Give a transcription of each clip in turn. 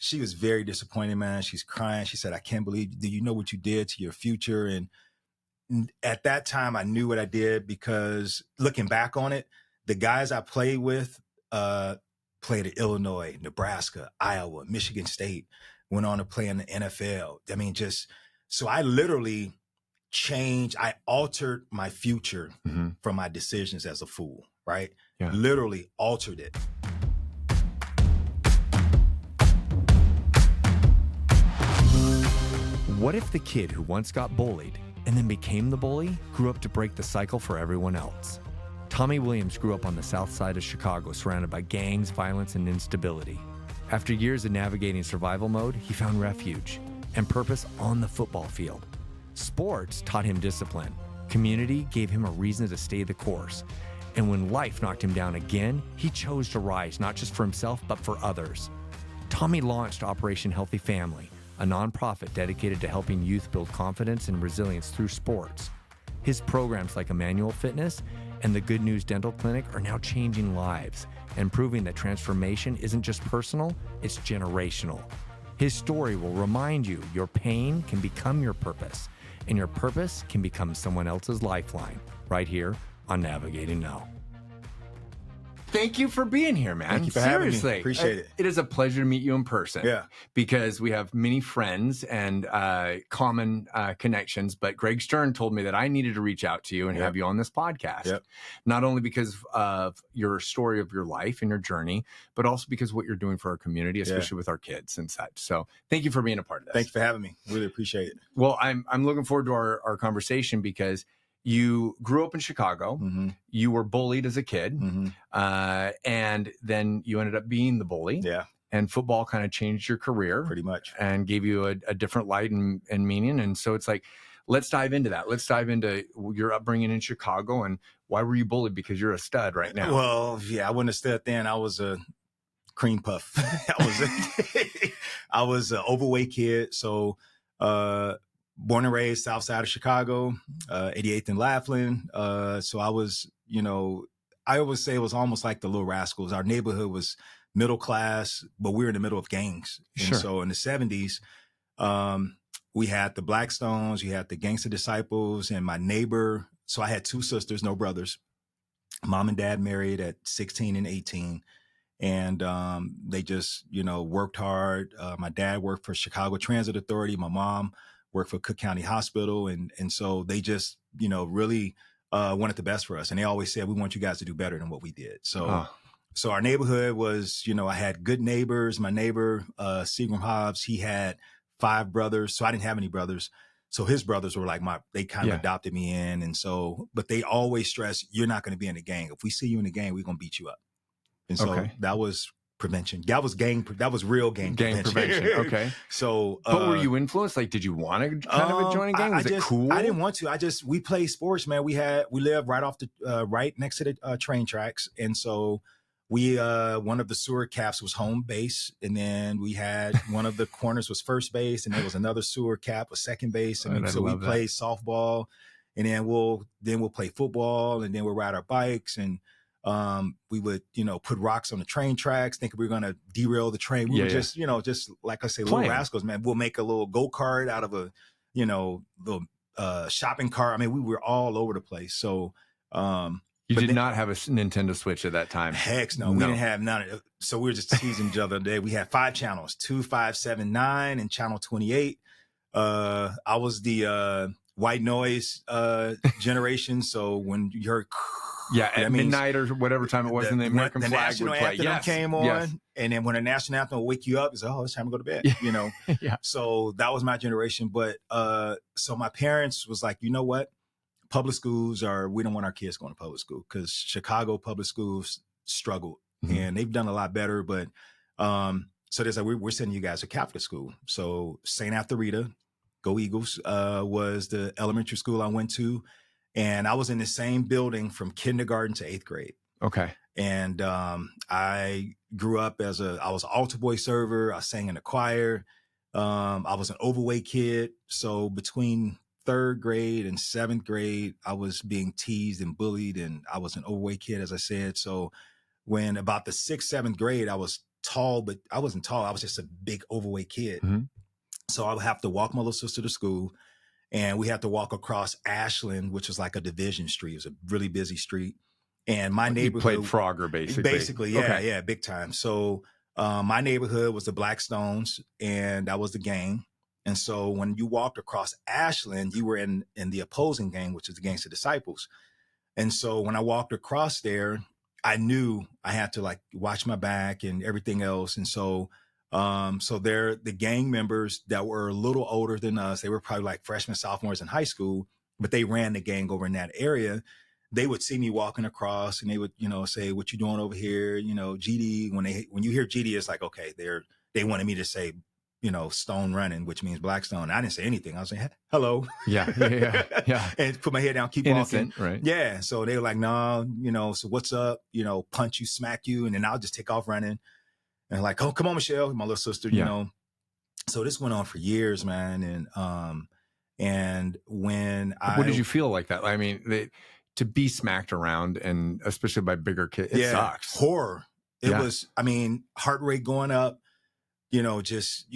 she was very disappointed, man. She's crying. She said, I can't believe, do you know what you did to your future? And at that time, I knew what I did because looking back on it, the guys I played with played at Illinois, Nebraska, Iowa, Michigan State, went on to play in the NFL. I mean, so I literally I altered my future from my decisions as a fool, right? Yeah. Literally altered it. What if the kid who once got bullied and then became the bully grew up to break the cycle for everyone else? Tommy Williams grew up on the south side of Chicago, surrounded by gangs, violence, and instability. After years of navigating survival mode, he found refuge and purpose on the football field. Sports taught him discipline. Community gave him a reason to stay the course. And when life knocked him down again, he chose to rise, not just for himself, but for others. Tommy launched Operation Healthy Family, a nonprofit dedicated to helping youth build confidence and resilience through sports. His programs like Emmanuel Fitness and the Good News Dental Clinic are now changing lives and proving that transformation isn't just personal, it's generational. His story will remind you your pain can become your purpose, and your purpose can become someone else's lifeline, right here on Navigating Now. Thank you for being here, man. Thank you for having me. Appreciate it. It is a pleasure to meet you in person. Yeah. Because we have many friends and common connections. But Greg Stern told me that I needed to reach out to you and have you on this podcast. Yep. Not only because of your story of your life and your journey, but also because of what you're doing for our community, especially with our kids and such. So thank you for being a part of this. Thanks for having me. Really appreciate it. Well, I'm looking forward to our conversation because you grew up in Chicago. Mm-hmm. You were bullied as a kid. Mm-hmm. And then you ended up being the bully. Yeah. And football kind of changed your career. Pretty much. And gave you a different light and meaning. And so it's like, let's dive into that. Let's dive into your upbringing in Chicago and why were you bullied? Because you're a stud right now. Well, yeah, I wasn't a stud then. I was a cream puff. I was an overweight kid. So, born and raised south side of Chicago, 88th and Lifeline. So I was, I always say it was almost like the Little Rascals. Our neighborhood was middle class, but we were in the middle of gangs. And sure. So in the 70s, we had the Blackstones, you had the Gangster Disciples, and my neighbor. So I had two sisters, no brothers. Mom and dad married at 16 and 18. And they just, worked hard. My dad worked for Chicago Transit Authority. My mom worked for Cook County Hospital. And so they just, really wanted the best for us. And they always said, we want you guys to do better than what we did. So, So our neighborhood was, I had good neighbors. My neighbor, Seagram Hobbs, he had 5 brothers. So I didn't have any brothers. So his brothers were like they kind of adopted me in. And so, but they always stress, you're not going to be in the gang. If we see you in the gang, we're going to beat you up. And so that was prevention. That was real gang prevention. Okay. So, but were you influenced? Like, did you want to kind of join a gang? Was it cool? I didn't want to. We played sports, man. We lived right off right next to the train tracks. And so one of the sewer caps was home base. And then we had one of the corners was first base. And there was another sewer cap was second base. And so we played softball, and then we'll play football, and then we'll ride our bikes, and we would, put rocks on the train tracks, thinking we were going to derail the train. We were just, just like I say, Little Rascals, man. We'll make a little go-kart out of a, little shopping cart. I mean, we were all over the place. So, you did not have a Nintendo Switch at that time. Heck no. We didn't have none of it. So we were just teasing each other today. We had 5 channels, 2, 5, 7, 9, and channel 28. I was the white noise generation. So when you heard at midnight or whatever time it was, and the American flag would play. The national anthem came on, and then when the national anthem will wake you up, it's it's time to go to bed. So that was my generation. But so my parents was like, you know what, public schools we don't want our kids going to public school, because Chicago public schools struggled, and they've done a lot better. But so they said, we're sending you guys to Catholic school. So St. Atharita, go Eagles, was the elementary school I went to. And I was in the same building from kindergarten to 8th grade. Okay. And I grew up I was an altar boy server. I sang in the choir. I was an overweight kid. So between 3rd grade and 7th grade, I was being teased and bullied, and I was an overweight kid, as I said. So when about the 6th, 7th grade, I was tall, but I wasn't tall. I was just a big overweight kid. Mhm. So I would have to walk my little sister to school, and we had to walk across Ashland, which was like a division street. It was a really busy street. And my You neighborhood, played Frogger, basically. basically, yeah, Okay. yeah, big time. So my neighborhood was the Blackstones, and that was the gang. And so when you walked across Ashland, you were in the opposing gang, which is the Gangster Disciples. And so when I walked across there, I knew I had to like watch my back and everything else. And so they're the gang members that were a little older than us. They were probably like freshmen, sophomores in high school, but they ran the gang over in that area. They would see me walking across, and they would, say, "What you doing over here?" GD. When you hear GD, it's like, okay, they wanted me to say, Stone running, which means Blackstone. I didn't say anything. I was saying, hello. Yeah. And put my head down, keep Innocent, walking. right? Yeah. So they were like, no, so what's up? Punch you, smack you. And then I'll just take off running. And like, oh, come on, Michelle, my little sister, So this went on for years, man. And when What did you feel like that? I mean, to be smacked around, and especially by bigger kids, it sucks. Horror. It was, heart rate going up, just,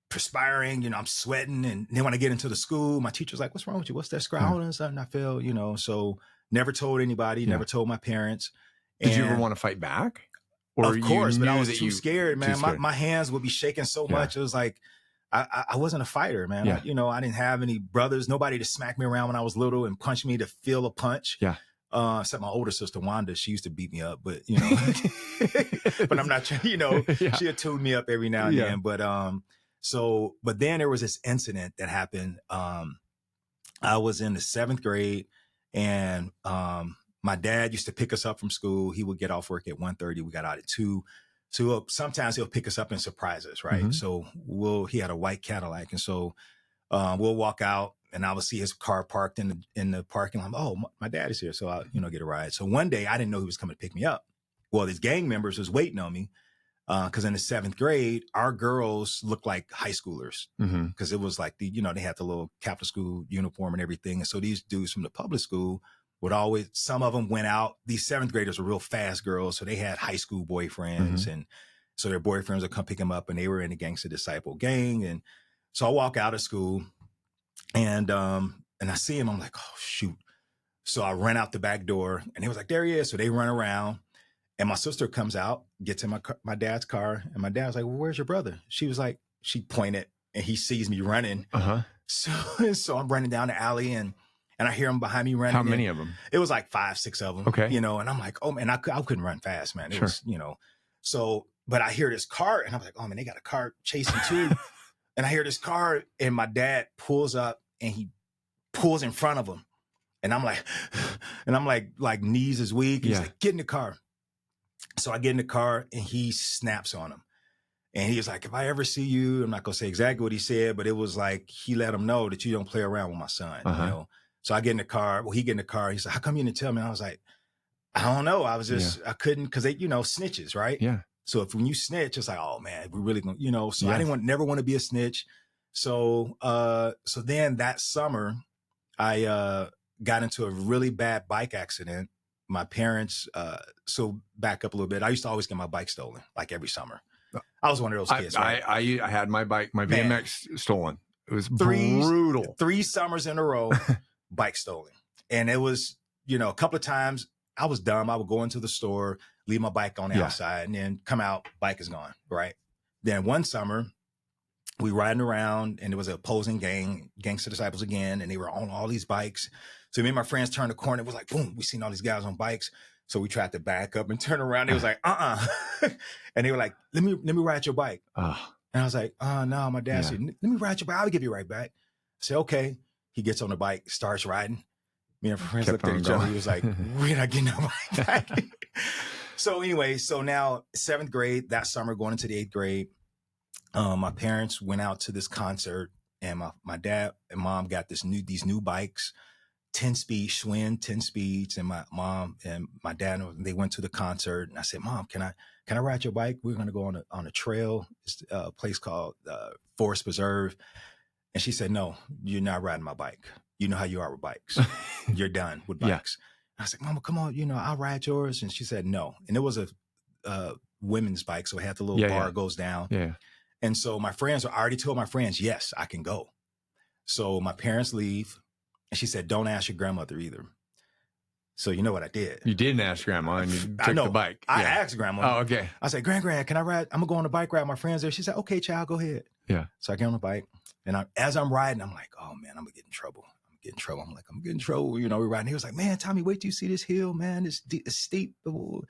perspiring, I'm sweating. And then when I get into the school, my teacher's like, "What's wrong with you? What's that scroll and something?" I feel, so never told anybody, never told my parents. Did you ever want to fight back? Or of course, but I was too scared, man. Too scared. My hands would be shaking so much. It was like, I wasn't a fighter, man. Yeah. I didn't have any brothers, nobody to smack me around when I was little and punch me to feel a punch. Yeah. Except my older sister, Wanda, she used to beat me up, but, but I'm not trying, she had tuned me up every now and then. But, but then there was this incident that happened. I was in the 7th grade, and, my dad used to pick us up from school. He would get off work at 1:30. We got out at 2. So sometimes he'll pick us up and surprise us, right? Mm-hmm. So he had a white Cadillac. And so we'll walk out, and I would see his car parked in the parking lot. Oh, my dad is here. So I'll, get a ride. So one day I didn't know he was coming to pick me up. Well, his gang members was waiting on me because in the 7th grade, our girls looked like high schoolers because it was like they had the little Catholic school uniform and everything. And so these dudes from the public school would always, some of them went out. These 7th graders were real fast girls. So they had high school boyfriends. And so their boyfriends would come pick them up, and they were in the Gangster Disciple gang. And so I walk out of school, and I see him. I'm like, oh, shoot. So I ran out the back door, and he was like, there he is. So they run around, and my sister comes out, gets in my dad's car. And my dad was like, well, where's your brother? She was like, she pointed, and he sees me running. So I'm running down the alley, and I hear him behind me running. How many of them? It was like 5, 6 of them. Okay. And I'm like, oh man, I couldn't run fast, man. It was, so, but I hear this car, and I'm like, oh man, they got a car chasing too. And I hear this car, and my dad pulls up, and he pulls in front of him. And I'm like knees is weak. He's like, get in the car. So I get in the car, and he snaps on him. And he was like, if I ever see you, I'm not going to say exactly what he said, but it was like, he let him know that you don't play around with my son, So I get in the car. Well, he get in the car. He's like, how come you didn't tell me? And I was like, I don't know. I was just, I couldn't, because they, snitches, right? Yeah. So when you snitch, it's like, oh man, we really going to, so I never want to be a snitch. So, so then that summer, I got into a really bad bike accident. My parents, so back up a little bit. I used to always get my bike stolen, like every summer. I was one of those kids. Right? I had my BMX stolen. It was brutal. 3 summers in a row, bike stolen. And it was, a couple of times I was dumb. I would go into the store, leave my bike on the outside, and then come out, bike is gone, right? Then one summer, we riding around, and there was an opposing gang, Gangster Disciples again, and they were on all these bikes. So me and my friends turned the corner. It was like, boom, we seen all these guys on bikes. So we tried to back up and turn around. It was like, and they were like, let me ride your bike. And I was like, no, my dad said, let me ride your bike. I'll give you a ride back. I said, okay. He gets on the bike, starts riding. Me and my friends looked at each other. He was like, we're not getting our bike back. So anyway, so now 7th grade, that summer going into the 8th grade, my parents went out to this concert, and my dad and mom got these new bikes, 10-speed Schwinn, 10 speeds. And my mom and my dad, they went to the concert, and I said, Mom, can I ride your bike? We're going to go on a trail. It's a place called Forest Preserve. And she said, no, you're not riding my bike. You know how you are with bikes. You're done with bikes. I was like, Mama, come on, I'll ride yours. And she said, no. And it was a women's bike. So it had the little bar goes down. Yeah. And so I already told my friends, yes, I can go. So my parents leave, and she said, don't ask your grandmother either. So you know what I did? You didn't ask grandma, and you took the bike. I asked grandma. Oh, okay. I said, Grand, can I ride? I'm going to go on a bike ride. My friends there. She said, okay, child, go ahead. Yeah. So I get on the bike, and as I'm riding, I'm like, oh, man, I'm going to get in trouble. I'm getting in trouble. You know, we're riding. He was like, man, Tommy, wait till you see this hill, man. It's steep. I'm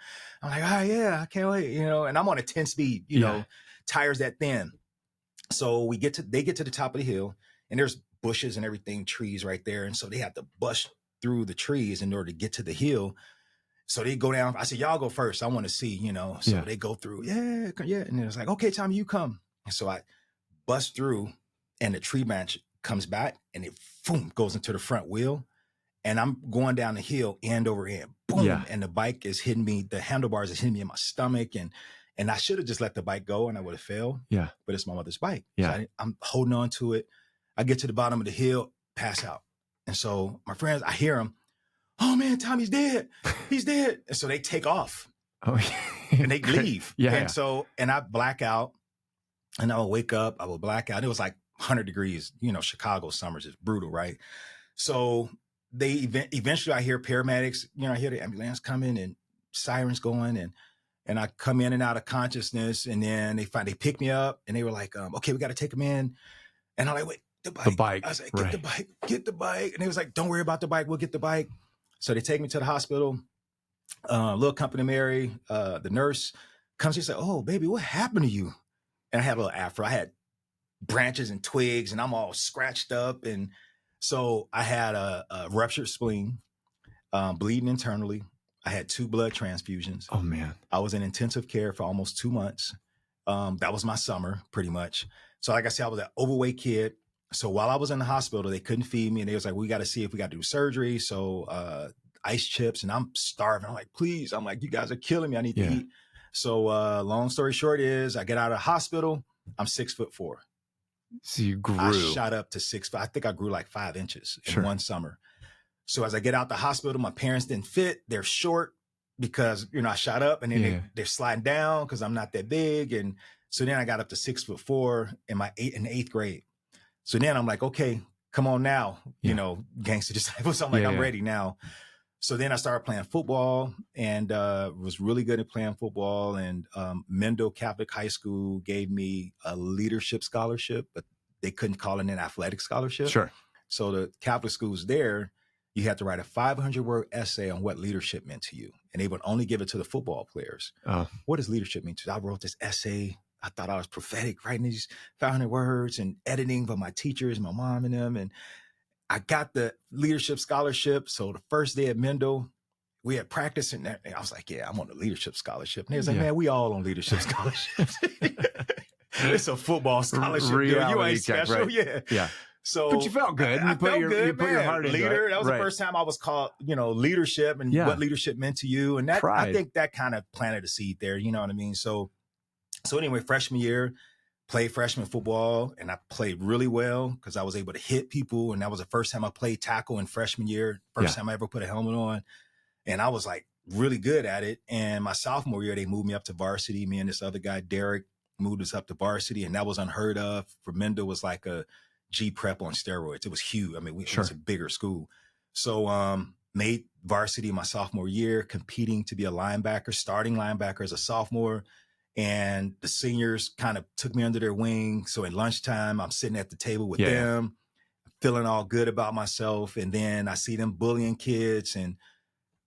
like, oh, yeah, I can't wait. You know, and I'm on a 10 speed, you know, tires that thin. So they get to the top of the hill, and there's bushes and everything, trees right there. And so they have to bust through the trees in order to get to the hill. So they go down. I said, y'all go first. I want to see, you know. So they go through. Yeah. And it was like, okay, Tommy, you come. And so I bust through, and the tree branch comes back, and it boom goes into the front wheel. And I'm going down the hill end over end. Boom. Yeah. And the bike is hitting me. The handlebars is hitting me in my stomach. And I should have just let the bike go, and I would have fell. Yeah. But it's my mother's bike. Yeah. So I'm holding on to it. I get to the bottom of the hill, pass out. And so my friends, I hear them. Oh man, Tommy's dead. He's dead. And so they take off. Oh, and they leave. Yeah. And I black out, and I will wake up. I will black out. It was like 100 degrees. You know, Chicago summers is brutal, right? So they eventually I hear paramedics. You know, I hear the ambulance coming and sirens going, and I come in and out of consciousness. And then they pick me up, and they were like, okay, we got to take him in. And I'm like, wait, the bike. I was like, get the bike. And they was like, don't worry about the bike. We'll get the bike. So they take me to the hospital. Little company Mary, the nurse comes. She said, oh, baby, what happened to you? And I had a little afro. I had branches and twigs, and I'm all scratched up. And so I had a ruptured spleen, bleeding internally. I had 2 blood transfusions. Oh, man. I was in intensive care for almost 2 months. That was my summer, pretty much. So like I said, I was an overweight kid. So while I was in the hospital, they couldn't feed me. And they was like, we got to see if we got to do surgery. So ice chips, and I'm starving. I'm like, please. I'm like, you guys are killing me. I need to eat. So long story short is I get out of the hospital. I'm 6'4". So you grew. I shot up to 6'5". I think I grew like 5 inches in one summer. So as I get out the hospital, my parents didn't fit. They're short because, you know, I shot up, and then they're sliding down because I'm not that big. And so then I got up to 6'4" in the 8th grade. So then I'm like, okay, come on now, you know, gangster disciples. I'm like, I'm ready now. So then I started playing football, and was really good at playing football. And Mendel Catholic High School gave me a leadership scholarship, but they couldn't call it an athletic scholarship. Sure. So the Catholic schools there, you had to write a 500-word essay on what leadership meant to you. And they would only give it to the football players. What does leadership mean to you? I wrote this essay. I thought I was prophetic, writing these 500 words and editing for my teachers, my mom and them. And I got the leadership scholarship. So the first day at Mendel, we had practice, and I was like, yeah, I'm on the leadership scholarship. And they was like, man, we all on leadership scholarships. It's a football scholarship. You ain't special. Right. Yeah. So, but you felt good. I felt good, you put your heart into leader. It. That was the first time I was called, you know, leadership and what leadership meant to you. And that, I think that kind of planted a seed there. You know what I mean? So anyway, freshman year, played freshman football, and I played really well because I was able to hit people. And that was the first time I played tackle in freshman year. First time I ever put a helmet on. And I was like really good at it. And my sophomore year, they moved me up to varsity. Me and this other guy, Derek, moved us up to varsity. And that was unheard of. For Mendel was like a G prep on steroids. It was huge. I mean, it was a bigger school. So made varsity my sophomore year, competing to be a linebacker, starting linebacker as a sophomore. And the seniors kind of took me under their wing. So at lunchtime, I'm sitting at the table with them, feeling all good about myself. And then I see them bullying kids, and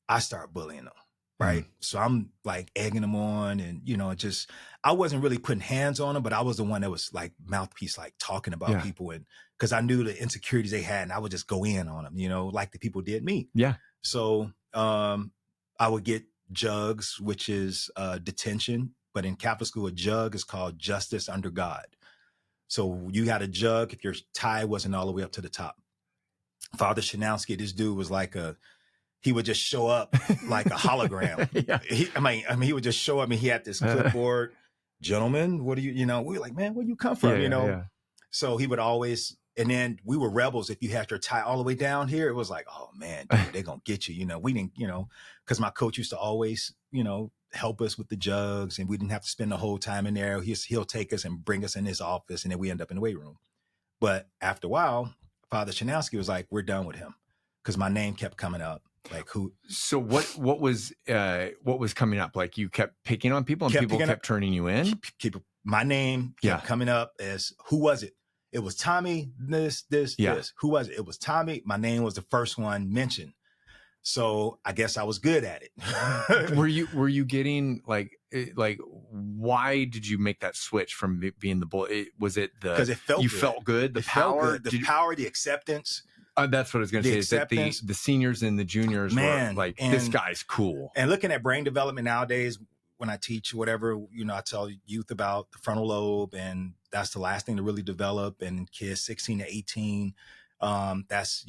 I start bullying them. Right. So I'm like egging them on, and, you know, just, I wasn't really putting hands on them, but I was the one that was like mouthpiece, like talking about people. And because I knew the insecurities they had, and I would just go in on them, you know, like the people did me. Yeah. So I would get jugs, which is detention. But in Catholic school, a jug is called justice under God. So you had a jug if your tie wasn't all the way up to the top. Father Shanowski, this dude was like he would just show up like a hologram. He would just show up, and he had this clipboard. Gentlemen, what do you know? We were like, man, where you come from? You know? Yeah. So he would always, and then we were rebels. If you had your tie all the way down here, it was like, oh man, dude, they're going to get you. You know, we didn't, you know, because my coach used to always, you know, help us with the jugs, and we didn't have to spend the whole time in there. He'll take us and bring us in his office, and then we end up in the weight room. But after a while, Father Chanowski was like, we're done with him, because my name kept coming up. Like, who? So what was coming up? Like, you kept picking on people, and people kept turning you in? My name kept coming up as, who was it? It was Tommy, this. Who was it? It was Tommy. My name was the first one mentioned. So I guess I was good at it. Were you getting like, why did you make that switch from being the bully? Was it because it felt you good. Felt good? The power, power, the acceptance. That's what I was going to say. Is that the seniors and the juniors were like, this guy's cool. And looking at brain development nowadays, when I teach whatever, I tell youth about the frontal lobe, and that's the last thing to really develop. And kids 16 to 18, that's,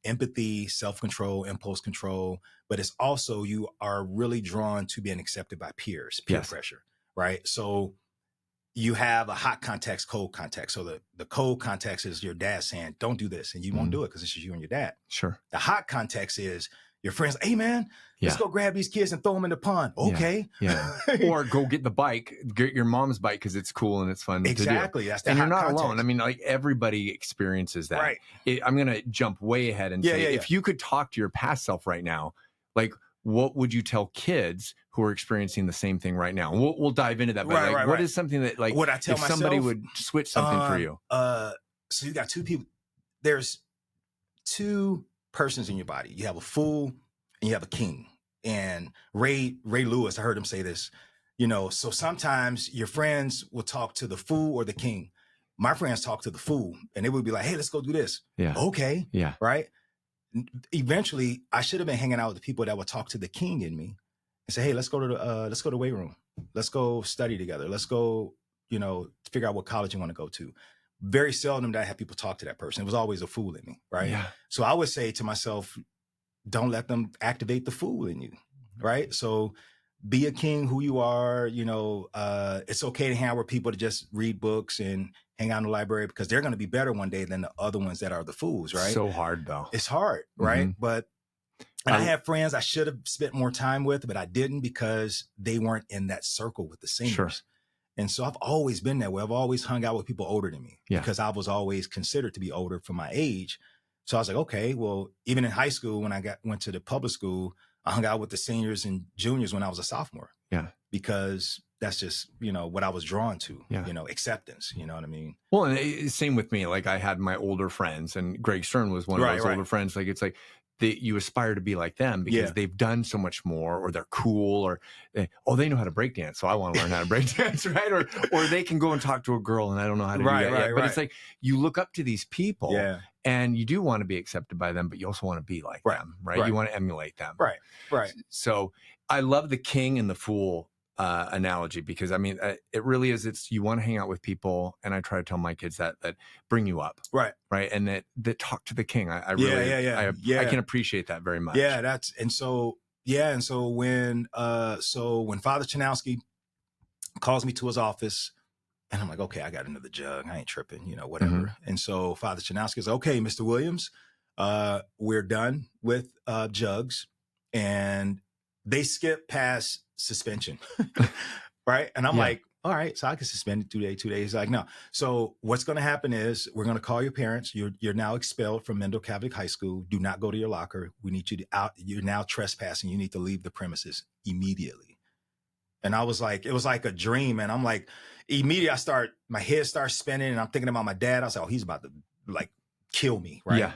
empathy, self-control, impulse control. But it's also, you are really drawn to being accepted by peer pressure, right? So you have a hot context, cold context. So the cold context is your dad saying, don't do this. And you won't do it because it's just you and your dad. Sure. The hot context is your friends, hey man, let's go grab these kids and throw them in the pond. Okay. Yeah. Or go get the bike, get your mom's bike because it's cool and it's fun to do. Exactly. That's the and hot you're not context. alone. I mean, like, everybody experiences that. Right. I'm going to jump way ahead and say, if you could talk to your past self right now, like, what would you tell kids who are experiencing the same thing right now? We'll dive into that. But what is something that, like, what I tell if myself, somebody would switch something for you? So you got two people. There's two persons in your body. You have a fool and you have a king. And Ray Lewis, I heard him say this, so sometimes your friends will talk to the fool or the king. My friends talk to the fool, and they would be like, hey, let's go do this. Yeah. Okay. Yeah. Right. Eventually, I should have been hanging out with the people that would talk to the king in me and say, hey, let's go to the weight room. Let's go study together. Let's go, figure out what college you want to go to. Very seldom did I have people talk to that person. It was always a fool in me. Right. Yeah. So I would say to myself, don't let them activate the fool in you. Right. So be a king who you are. It's okay to hang out with people to just read books and hang out in the library, because they're going to be better one day than the other ones that are the fools, right? So hard, though. It's hard, right? But I had friends I should have spent more time with, but I didn't, because they weren't in that circle with the seniors. Sure. And so I've always been that way. I've always hung out with people older than me, because I was always considered to be older for my age. So I was like, okay, well, even in high school, when I went to the public school, I hung out with the seniors and juniors when I was a sophomore. Yeah. Because that's just, what I was drawn to, acceptance, you know what I mean? Well, and same with me. Like, I had my older friends, and Greg Stern was one of those older friends. Like, it's like, you aspire to be like them because they've done so much more, or they're cool, or, they know how to break dance, so I want to learn how to break dance, right? Or they can go and talk to a girl and I don't know how to do that yet. But it's like, you look up to these people and you do want to be accepted by them, but you also want to be like them, right? You want to emulate them. Right. So I love the king and the fool analogy, because I mean, it really is. You want to hang out with people, and I try to tell my kids that bring you up, right, and that talk to the king. I really, I can appreciate that very much. Yeah, and so when Father Chanowski calls me to his office, and I'm like, okay, I got another jug. I ain't tripping, whatever. And so Father Chanowski is, okay, Mr. Williams, we're done with jugs, and they skip past suspension, right? And I'm like, all right, so I can suspend it 2 days, 2 days. Like, no. So what's going to happen is we're going to call your parents. You're now expelled from Mendel Catholic High School. Do not go to your locker. We need you out. You're now trespassing. You need to leave the premises immediately. And I was like, it was like a dream. And I'm like, immediately my head starts spinning, and I'm thinking about my dad. I was like, oh, he's about to like kill me, right? Yeah.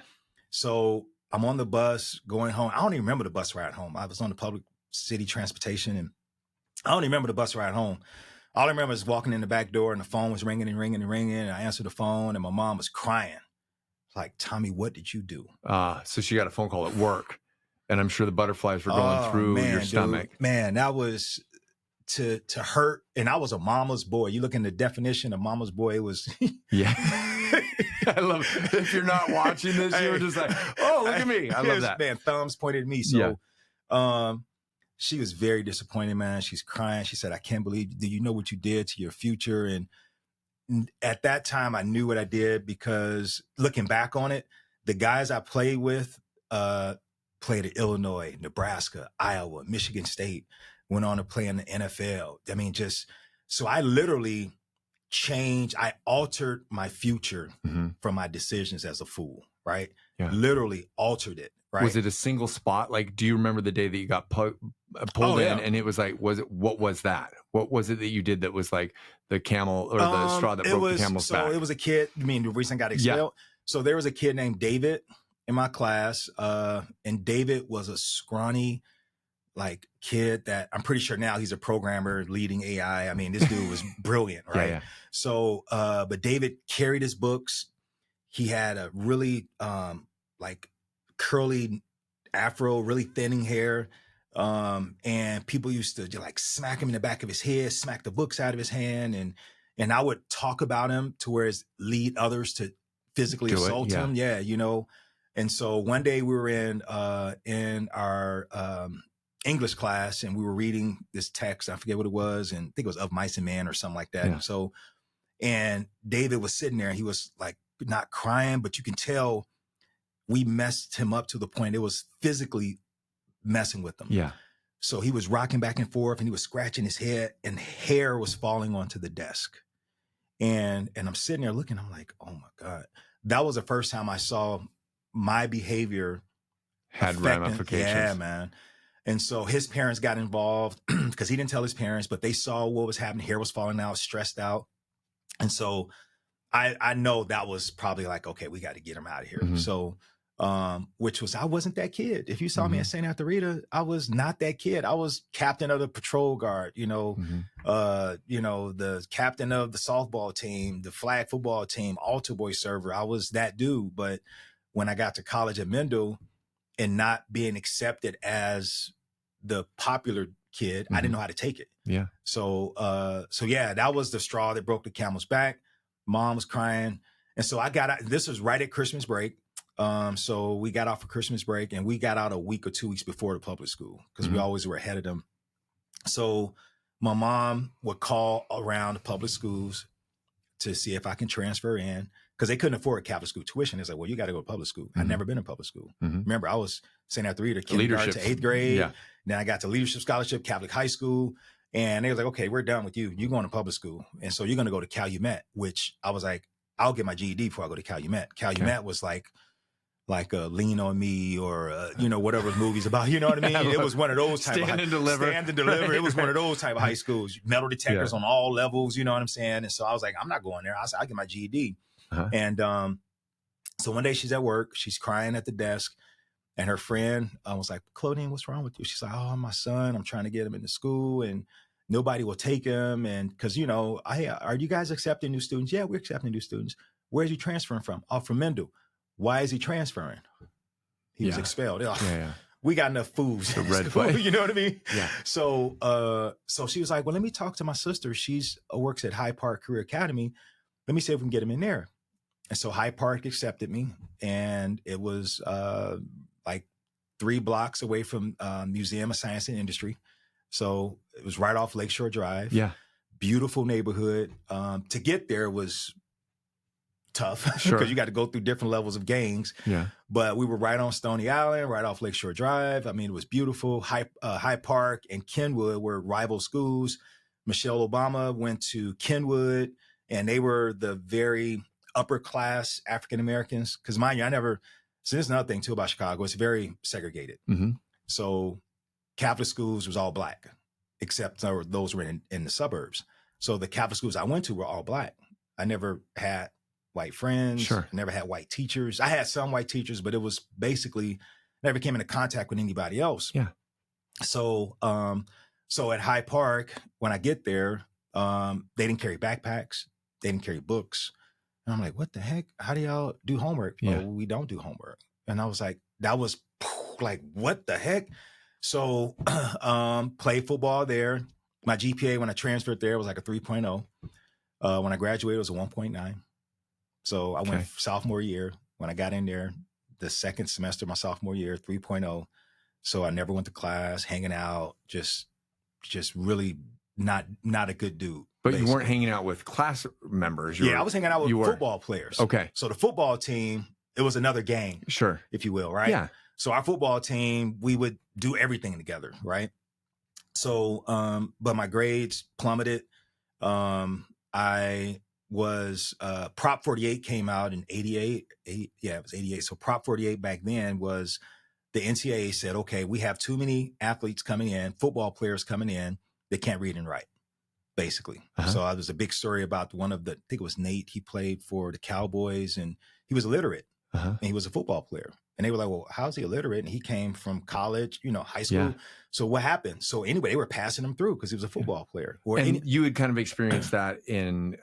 So I'm on the bus going home. I don't even remember the bus ride home. I was on the public city transportation, and I don't even remember the bus ride home. All I remember is walking in the back door, and the phone was ringing and ringing and ringing. And I answered the phone, and my mom was crying. Like, Tommy, what did you do? So she got a phone call at work, and I'm sure the butterflies were going through your stomach. Dude, man, that was to hurt. And I was a mama's boy. You look in the definition of mama's boy, it was. Yeah. I love it. If you're not watching this, you were just like, oh, look at me. I love that. Man, thumbs pointed at me. So, she was very disappointed, man. She's crying. She said, I can't believe, do you know what you did to your future? And at that time, I knew what I did, because looking back on it, the guys I played with played at Illinois, Nebraska, Iowa, Michigan State. went on to play in the NFL. I mean, so I literally I altered my future from my decisions as a fool, right? Yeah. Literally altered it, right? Was it a single spot? Like, do you remember the day that you got pulled in and it was like, what was that? What was it that you did that was like the camel or the straw that broke the camel's back? It was a kid. I mean, the reason I got expelled. Yeah. So there was a kid named David in my class. And David was a scrawny, like kid that I'm pretty sure now he's a programmer leading AI. I mean, this dude was brilliant, right? Yeah. So, but David carried his books. He had a really, like curly afro, really thinning hair. And people used to like smack him in the back of his head, smack the books out of his hand. And I would talk about him to where it's lead others to physically assault him. Yeah. You know? And so one day we were in our, English class, and we were reading this text. I forget what it was. And I think it was Of Mice and Men or something like that. Yeah. And David was sitting there and he was like not crying, but you can tell we messed him up to the point it was physically messing with him. Yeah. So he was rocking back and forth and he was scratching his head and hair was falling onto the desk. And I'm sitting there looking, I'm like, oh my God. That was the first time I saw my behavior had ramifications. Yeah, man. And so his parents got involved because he didn't tell his parents, but they saw what was happening. Hair was falling out, stressed out. And so I know that was probably like, okay, we got to get him out of here. So, which was, I wasn't that kid. If you saw me at St. Atharita, I was not that kid. I was captain of the patrol guard, the captain of the softball team, the flag football team, altar boy server. I was that dude. But when I got to college at Mendel, and not being accepted as the popular kid, I didn't know how to take it. Yeah. So yeah, that was the straw that broke the camel's back. Mom was crying. And so I got out, this was right at Christmas break. So we got out for Christmas break and we got out a week or 2 weeks before the public school because we always were ahead of them. So my mom would call around the public schools to see if I can transfer in. Because they couldn't afford Catholic school tuition. It's like, well, you got to go to public school. I'd never been in public school. Remember, I was St. Atharita, kindergarten to 8th grade. Yeah. Then I got to leadership scholarship, Catholic high school. And they was like, okay, we're done with you. You're going to public school. And so you're going to go to Calumet, which I was like, I'll get my GED before I go to Calumet. Calumet was like a Lean on Me or, whatever movie's about, you know what I mean? It was one of those type Stand and Deliver. Stand and Deliver. It was one of those type of high schools, metal detectors on all levels, you know what I'm saying? And so I was like, I'm not going there. I'll get my GED. And, so one day she's at work, she's crying at the desk, and her friend was like, Claudine, what's wrong with you? She's like, oh, my son, I'm trying to get him into school and nobody will take him. And because, are you guys accepting new students? Yeah, we're accepting new students. Where's he transferring from? Oh, from Mendel. Why is he transferring? He was expelled. We got enough fools. The red flag. You know what I mean? Yeah. So she was like, well, let me talk to my sister. She's works at Hyde Park Career Academy. Let me see if we can get him in there. And so Hyde Park accepted me, and it was like 3 blocks away from Museum of Science and Industry. So it was right off Lakeshore Drive. Yeah. Beautiful neighborhood. To get there was tough because you got to go through different levels of gangs. Yeah. But we were right on Stony Island, right off Lakeshore Drive. I mean, it was beautiful. Hyde Park and Kenwood were rival schools. Michelle Obama went to Kenwood, and they were the very upper class African Americans. Because mind you, so there's another thing too about Chicago. It's very segregated. So Catholic schools was all black, except those were in the suburbs. So the Catholic schools I went to were all black. I never had white friends. Never had white teachers. I had some white teachers, but it was basically never came into contact with anybody else. Yeah. So at Hyde Park, when I get there, they didn't carry backpacks. They didn't carry books. And I'm like, what the heck? How do y'all do homework? Yeah. Oh, we don't do homework. And I was like, that was like, what the heck? So played football there. My GPA when I transferred there was like a 3.0. When I graduated, it was a 1.9. So I went sophomore year. When I got in there, the second semester of my sophomore year, 3.0. So I never went to class, hanging out, just really not a good dude. But basically. You weren't hanging out with class members. I was hanging out with football players. Okay. So the football team, it was another gang. If you will, right? Yeah. So our football team, we would do everything together, right? but my grades plummeted. I was, Prop 48 came out in 88. It was 88. So Prop 48 back then was the NCAA said, okay, we have too many athletes coming in, football players coming in, they can't read and write, basically. So there was a big story about I think it was Nate, he played for the Cowboys and he was illiterate and he was a football player. And they were like, well, how's he illiterate? And he came from college, high school. Yeah. So what happened? So anyway, they were passing him through because he was a football player. And you had kind of experienced that in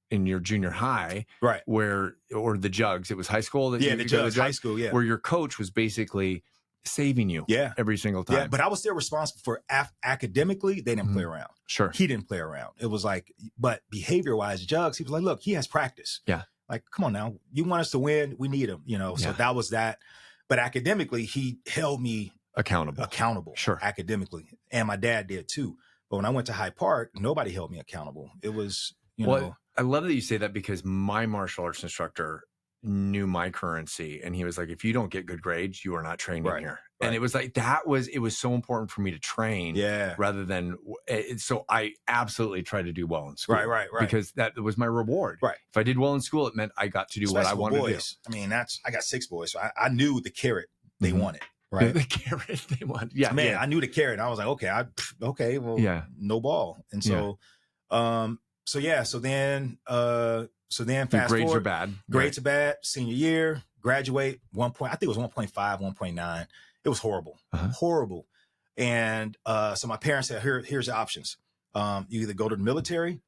your junior high, right? Or the jugs. It was high school. The jugs, high school, where your coach was basically saving you, every single time. Yeah, but I was still responsible for academically. They didn't play around. Sure, he didn't play around. It was like, but behavior wise, jugs. He was like, look, he has practice. Yeah. Like, come on now, you want us to win? We need him, So that was that. But academically, he held me accountable. Sure. Academically. And my dad did too. But when I went to Hyde Park, nobody held me accountable. It was, I love that you say that because my martial arts instructor knew my currency and he was like, if you don't get good grades, you are not training here. Right. And it was like, it was so important for me to train rather than, so I absolutely tried to do well in school. Right. Because that was my reward. Right. If I did well in school, it meant I got to do what I wanted to do. I mean, I got 6 boys. So I knew the carrot they wanted. Right. The carrot they wanted. Yeah. Man, I knew the carrot. And I was like, okay, well, no ball. And so, so then fast grades forward, are bad. Grades are bad. Senior year, graduate, I think it was 1.5, 1.9. It was horrible, horrible. And so my parents said, here's the options. You either go to the military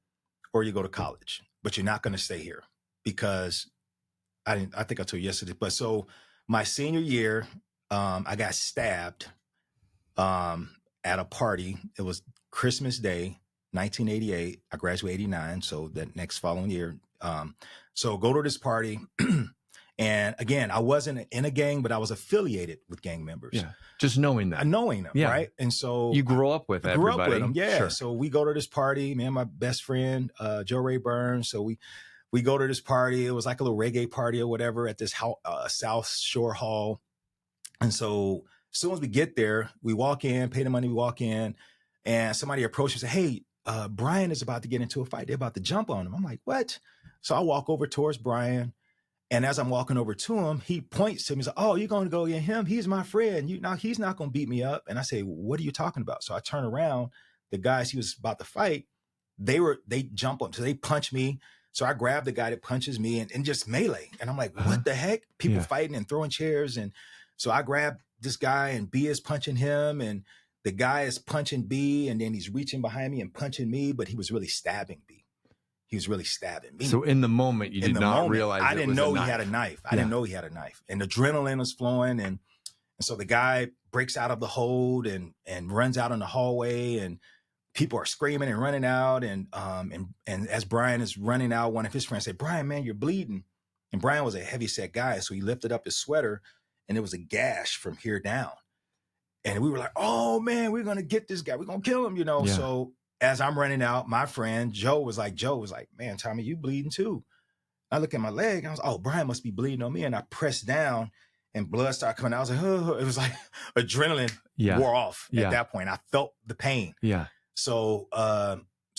or you go to college, but you're not going to stay here because I think I told you yesterday, but so my senior year, I got stabbed at a party. It was Christmas Day, 1988. I graduated 89. So that next following year. So go to this party. And again, I wasn't in a gang, but I was affiliated with gang members. Yeah. Just knowing that. Knowing them, right? And so you grew up with everybody. Grew up with them, yeah. Sure. So we go to this party, me and my best friend, Joe Ray Burns. So we go to this party. It was like a little reggae party or whatever at this South Shore Hall. And so as soon as we get there, we walk in, pay the money, we walk in, and somebody approaches and say, hey, Brian is about to get into a fight. They're about to jump on him. I'm like, what? So I walk over towards Brian. And as I'm walking over to him, he points to me. He's like, oh, you're going to go get him? He's my friend. He's not going to beat me up. And I say, what are you talking about? So I turn around. The guys he was about to fight, they jump up. So they punch me. So I grab the guy that punches me and just melee. And I'm like, what the heck? People fighting and throwing chairs. And so I grab this guy and B is punching him. And the guy is punching B. And then he's reaching behind me and punching me. But he was really stabbing B. He was really stabbing me. So in the moment, you did not realize I didn't know he had a knife. I didn't know he had a knife. And adrenaline was flowing. And so the guy breaks out of the hold and runs out in the hallway. And people are screaming and running out. And as Brian is running out, one of his friends said, Brian, man, you're bleeding. And Brian was a heavy set guy. So he lifted up his sweater and there was a gash from here down. And we were like, oh, man, we're going to get this guy. We're going to kill him, So as I'm running out, my friend Joe was like, man, Tommy, you bleeding too. I look at my leg and I was, oh, Brian must be bleeding on me. And I pressed down and blood started coming out. I was like, oh, it was like adrenaline wore off at that point. I felt the pain. Yeah. So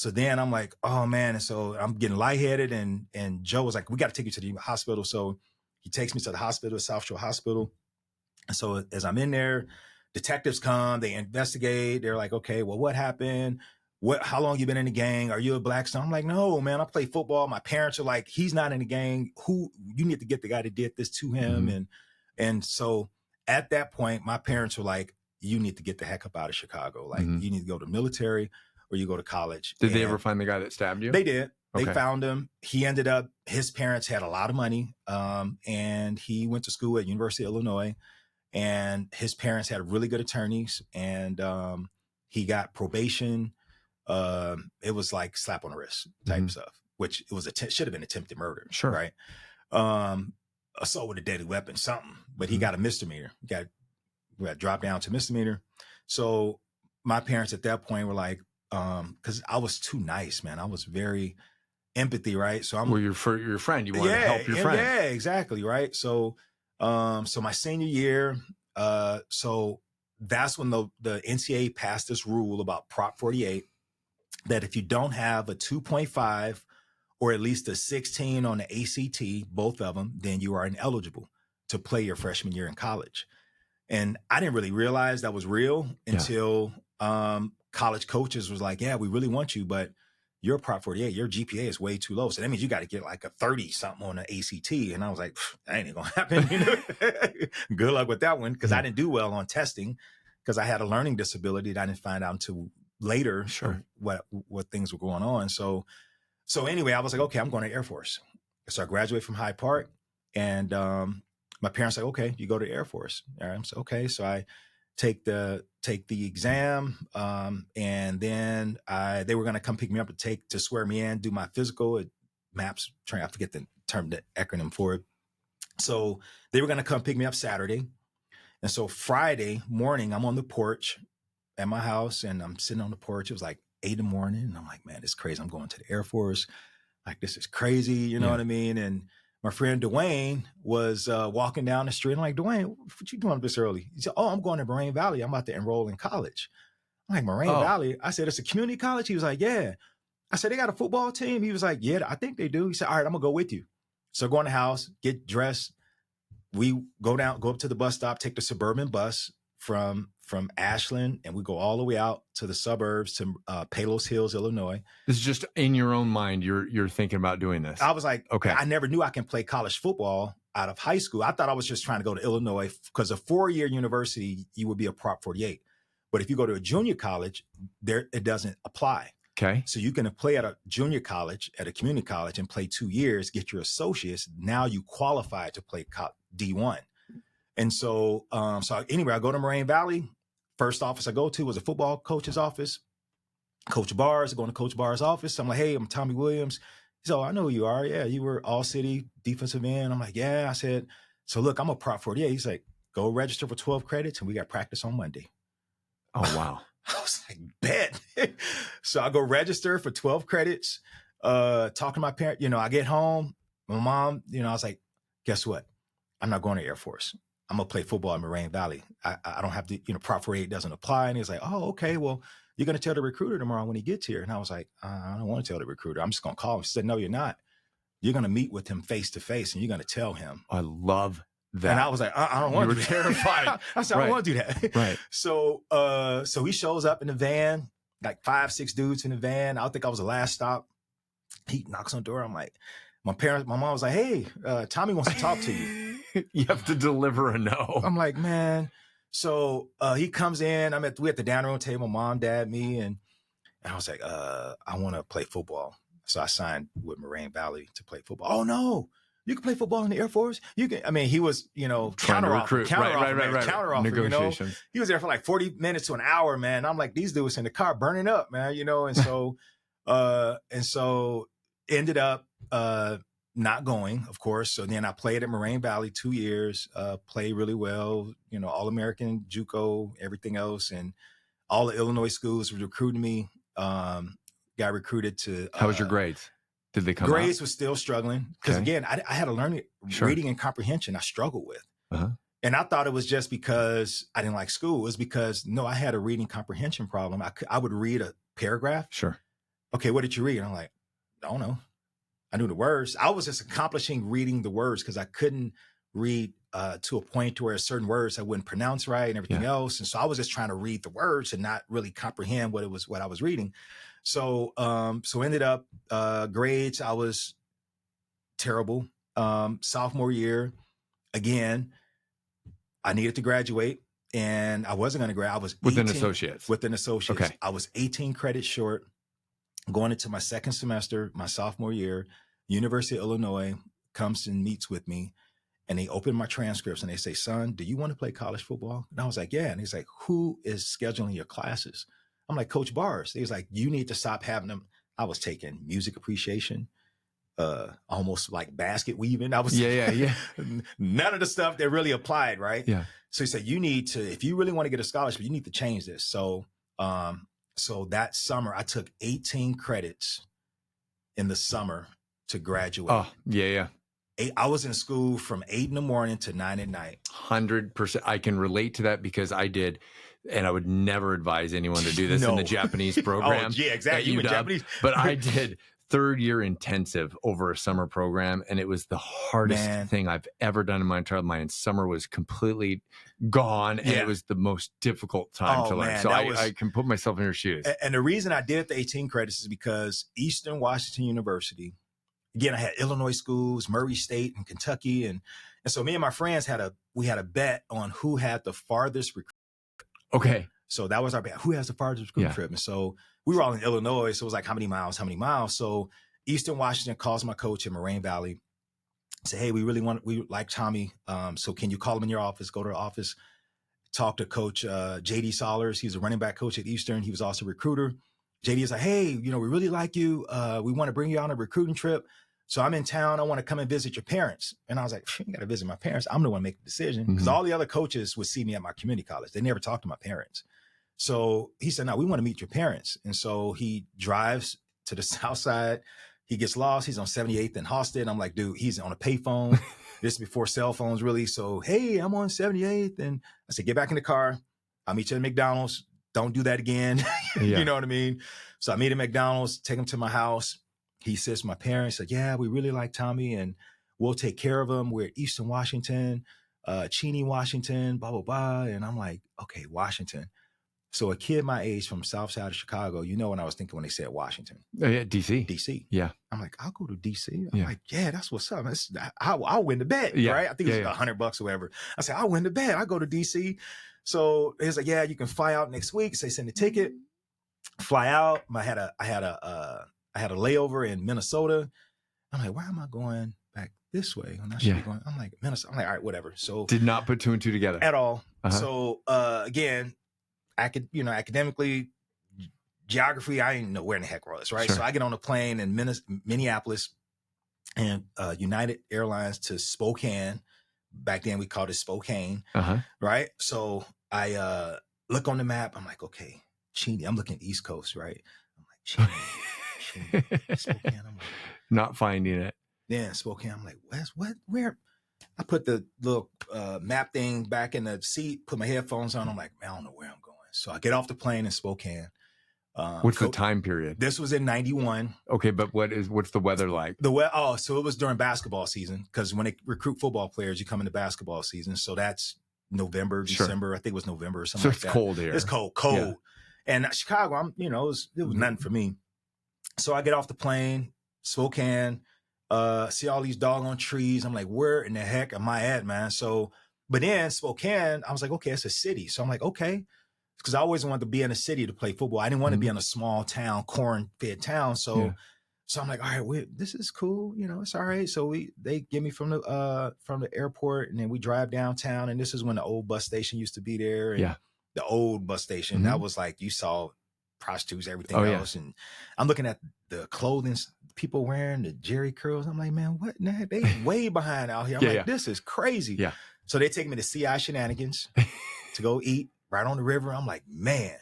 then I'm like, oh man. And so I'm getting lightheaded and Joe was like, we got to take you to the hospital. So he takes me to the hospital, South Shore Hospital. And so as I'm in there, detectives come, they investigate. They're like, okay, well, what happened? How long you been in the gang? Are you a black son? I'm like, no, man, I play football. My parents are like, he's not in the gang. You need to get the guy that did this to him. Mm-hmm. And so at that point, my parents were like, you need to get the heck up out of Chicago. Like you need to go to military or you go to college. Did they ever find the guy that stabbed you? They did. Okay. They found him. He ended up, his parents had a lot of money. And he went to school at University of Illinois and his parents had really good attorneys and he got probation. It was like slap on the wrist type stuff, which it was should have been attempted murder. Sure. Right. Assault with a deadly weapon, something, but he got a misdemeanor. We got dropped down to misdemeanor. So my parents at that point were like, cause I was too nice, man. I was very empathy. Right. So you're your friend. You want to help your friend. Yeah, exactly. Right. So my senior year, so that's when the NCAA passed this rule about Prop 48, that if you don't have a 2.5 or at least a 16 on the ACT, both of them, then you are ineligible to play your freshman year in college. And I didn't really realize that was real until college coaches was like, yeah, we really want you, but you're a Prop 48, your GPA is way too low. So that means you got to get like a 30 something on the ACT. And I was like, that ain't gonna happen. You know? Good luck with that one. Because I didn't do well on testing because I had a learning disability that I didn't find out until later what things were going on. So anyway, I was like, okay, I'm going to Air Force. So I graduated from Hyde Park, and my parents like, okay, you go to Air Force. All right. So okay. So I take the exam, and then they were going to come pick me up to swear me in, do my physical at MAPS training. I forget the term, the acronym for it. So they were going to come pick me up Saturday. And so Friday morning, I'm on the porch at my house, and I'm sitting on the porch. It was like 8 in the morning. And I'm like, man, it's crazy. I'm going to the Air Force. Like, this is crazy. You know what I mean? And my friend Dwayne was walking down the street. I'm like, Dwayne, what you doing this early? He said, oh, I'm going to Moraine Valley. I'm about to enroll in college. I'm like, Moraine Valley? I said, it's a community college? He was like, yeah. I said, they got a football team? He was like, yeah, I think they do. He said, all right, I'm going to go with you. So go in the house, get dressed. We go up to the bus stop, take the suburban bus from Ashland, and we go all the way out to the suburbs to Palos Hills, Illinois. This is just in your own mind. You're thinking about doing this. I was like, okay, I never knew I can play college football out of high school. I thought I was just trying to go to Illinois because a 4-year university, you would be a Prop 48. But if you go to a junior college, it doesn't apply. Okay. So you can play at a junior college, at a community college, and play 2 years, get your associates. Now you qualify to play D1. And so anyway, I go to Moraine Valley. First office I go to was a football coach's office. Coach Barrs, I go into Coach Barrs' office. I'm like, hey, I'm Tommy Williams. He said, oh, I know who you are. Yeah, you were all-city defensive end. I'm like, yeah. I said, so look, I'm a Prop 48. He's like, go register for 12 credits, and we got practice on Monday. Oh, wow. I was like, bet. So I go register for 12 credits, talk to my parent. You know, I get home, my mom, you know, I was like, guess what? I'm not going to Air Force. I'm going to play football in Moraine Valley. I don't have to, you know, Prop 48 doesn't apply. And he's like, oh, okay, well, you're going to tell the recruiter tomorrow when he gets here. And I was like, I don't want to tell the recruiter. I'm just going to call him. He said, no, you're not. You're going to meet with him face to face, and you're going to tell him. I love that. And I was like, I don't want to do that. You were terrified. I said, I don't want to do that. Right. So he shows up in the van, like 5-6 dudes in the van. I think I was the last stop. He knocks on the door. I'm like, my mom was like, hey, Tommy wants to talk to you. You have to deliver a no. I'm like, man. So he comes in. We at the dining room table, mom, dad, me, and I was like, I want to play football. So I signed with Moraine Valley to play football. Oh no, you can play football in the Air Force. You can. I mean, he was, you know, counter offer, negotiations. You know? He was there for like 40 minutes to an hour, man. I'm like, these dudes in the car burning up, man. You know, and so ended up not going, of course. So then I played at Moraine Valley 2 years, played really well, you know, All-American, JUCO, everything else. And all the Illinois schools were recruiting me. Got recruited to... How was your grades? Did they come Grades out? Was still struggling. Because again, I had a reading and comprehension I struggled with. Uh-huh. And I thought it was just because I didn't like school. It was because, no, I had a reading comprehension problem. I would read a paragraph. Sure. Okay, what did you read? And I'm like, I don't know. I knew the words. I was just accomplishing reading the words because I couldn't read to a point to where certain words I wouldn't pronounce right and everything else. And so I was just trying to read the words and not really comprehend what I was reading. So ended up grades. I was terrible. Sophomore year, again, I needed to graduate, and I wasn't going to graduate. I was with an associate's. With an associate's. Okay. I was 18 credits short going into my second semester, my sophomore year. University of Illinois comes and meets with me, and they open my transcripts and they say, son, do you want to play college football? And I was like, yeah. And he's like, who is scheduling your classes? I'm like, Coach Barrs. He was like, you need to stop having them. I was taking music appreciation, almost like basket weaving. I was none of the stuff that really applied, right? Yeah. So he said, you need to, if you really want to get a scholarship, you need to change this. So that summer, I took 18 credits in the summer to graduate. Oh, yeah. I was in school from 8 in the morning to 9 at night. 100%. I can relate to that because I did and I would never advise anyone to do this in the Japanese program. Oh, yeah, exactly. You in Japanese. But I did 3rd-year intensive over a summer program, and it was the hardest thing I've ever done in my entire life. My summer was completely gone, and it was the most difficult time to learn. So I can put myself in your shoes. And the reason I did the 18 credits is because Eastern Washington University, again, I had Illinois schools, Murray State, and Kentucky, and so me and my friends had a bet on who had the farthest recruit. Okay. So that was our bet. Who has the farthest recruiting trip? And so we were all in Illinois. So it was like, how many miles? So Eastern Washington calls my coach in Moraine Valley, say, hey, we like Tommy. So can you call him in your office? Go to the office, talk to Coach JD Solers. He's a running back coach at Eastern. He was also a recruiter. JD is like, hey, we really like you. We want to bring you on a recruiting trip. So I'm in town. I want to come and visit your parents. And I was like, you got to visit my parents. I'm the one to make the decision, because all the other coaches would see me at my community college. They never talked to my parents. So he said, no, we want to meet your parents. And so he drives to the south side. He gets lost. He's on 78th and Halsted. I'm like, dude, he's on a payphone. This is before cell phones, really. So, hey, I'm on 78th. And I said, get back in the car. I'll meet you at McDonald's. Don't do that again. You know what I mean? So I meet him at McDonald's, take him to my house. He says to my parents, like, yeah, we really like Tommy and we'll take care of him. We're at Eastern Washington, Cheney, Washington, blah, blah, blah. And I'm like, okay, Washington. So a kid my age from south side of Chicago, what I was thinking when they said Washington? DC. DC. Yeah. I'm like, I'll go to DC. I'm like, yeah, that's what's up. I'll win the bet, right? I think it was $100 or whatever. I said, I'll win the bet. I'll go to DC. So he's like, yeah, you can fly out next week. So they send the ticket, fly out. I had a layover in Minnesota. I'm like, why am I going back this way? I'm like, Minnesota. I'm like, all right, whatever. So did not put 2 and 2 together at all. So again, academically, geography, I didn't know where in the heck it was, right? Sure. So I get on a plane in Minneapolis and United Airlines to Spokane. Back then we called it Spokane, right? So I look on the map. I'm like, okay, Cheney. I'm looking East Coast, right? I'm like, Cheney, Spokane. I'm like, not finding it. Yeah, Spokane. I'm like, where? I put the little map thing back in the seat, put my headphones on. I'm like, man, I don't know where I'm going. So I get off the plane in Spokane. What's the time period? This was in 91. Okay, but what's the weather like? So it was during basketball season, because when they recruit football players, you come into basketball season. So that's November, December. I think it was November or something like that. So it's cold here. It's cold. Yeah. And Chicago, it was nothing for me. So I get off the plane, Spokane, see all these doggone trees. I'm like, where in the heck am I at, man? So, but then Spokane, I was like, okay, it's a city. So I'm like, okay. Because I always wanted to be in a city to play football. I didn't want to be in a small town, corn-fed town. So I'm like, all right, this is cool. It's all right. So they get me from the airport, and then we drive downtown. And this is when the old bus station used to be there. And the old bus station, that was like, you saw prostitutes, everything else. And I'm looking at the clothing people wearing, the Jerry curls. I'm like, man, what in the heck? They way behind out here. I'm like, this is crazy. Yeah. So they take me to CI Shenanigans to go eat right on the river. I'm like, man,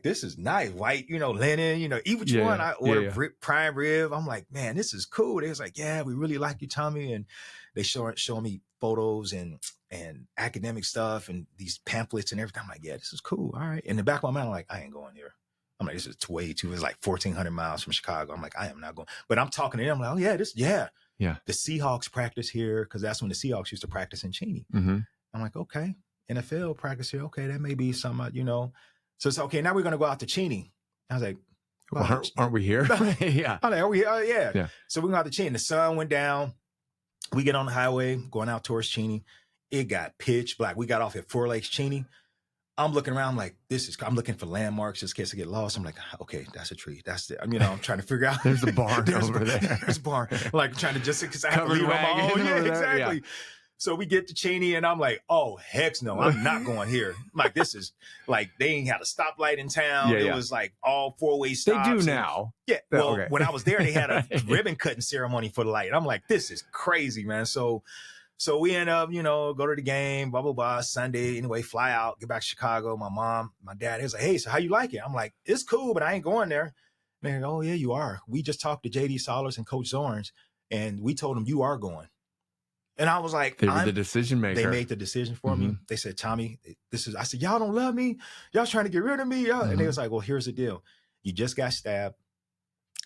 this is nice. White, linen, eat what you want. I ordered prime rib. I'm like, man, this is cool. They was like, yeah, we really like you, Tommy. And they show me photos and academic stuff and these pamphlets and everything. I'm like, yeah, this is cool. All right. In the back of my mind, I'm like, I ain't going here. I'm like, this is way too. It's like 1,400 miles from Chicago. I'm like, I am not going. But I'm talking to them. I'm like, oh yeah, the Seahawks practice here, because that's when the Seahawks used to practice in Cheney. I'm like, okay, NFL practice here. Okay, that may be something, So it's okay. Now we're gonna go out to Cheney. I was like, well, aren't we here? Yeah. I'm like, are we? Yeah. So we're going out to Cheney. The sun went down. We get on the highway going out towards Cheney. It got pitch black. We got off at 4 Lakes Cheney. I'm looking around like, I'm looking for landmarks just in case I get lost. I'm like, okay, that's a tree. That's it. I'm trying to figure out. There's a barn over there. There's a barn. Like trying to because I have to leave on my own. Yeah, exactly. Yeah. So we get to Cheney and I'm like, oh, heck no, I'm not going here. I'm like, this is like, they ain't had a stoplight in town. It was like all 4-way stops. They do now. Yeah. Well, when I was there, they had a ribbon cutting ceremony for the light. I'm like, this is crazy, man. So we end up, go to the game, blah, blah, blah, Sunday. Anyway, fly out, get back to Chicago. My mom, my dad, he was like, hey, so how you like it? I'm like, it's cool, but I ain't going there. Man, oh, yeah, you are. We just talked to JD Solers and Coach Zorns, and we told them you are going. And I was like, They were the decision maker. They made the decision for me. They said, Tommy, I said, y'all don't love me. Y'all trying to get rid of me. And they was like, well, here's the deal. You just got stabbed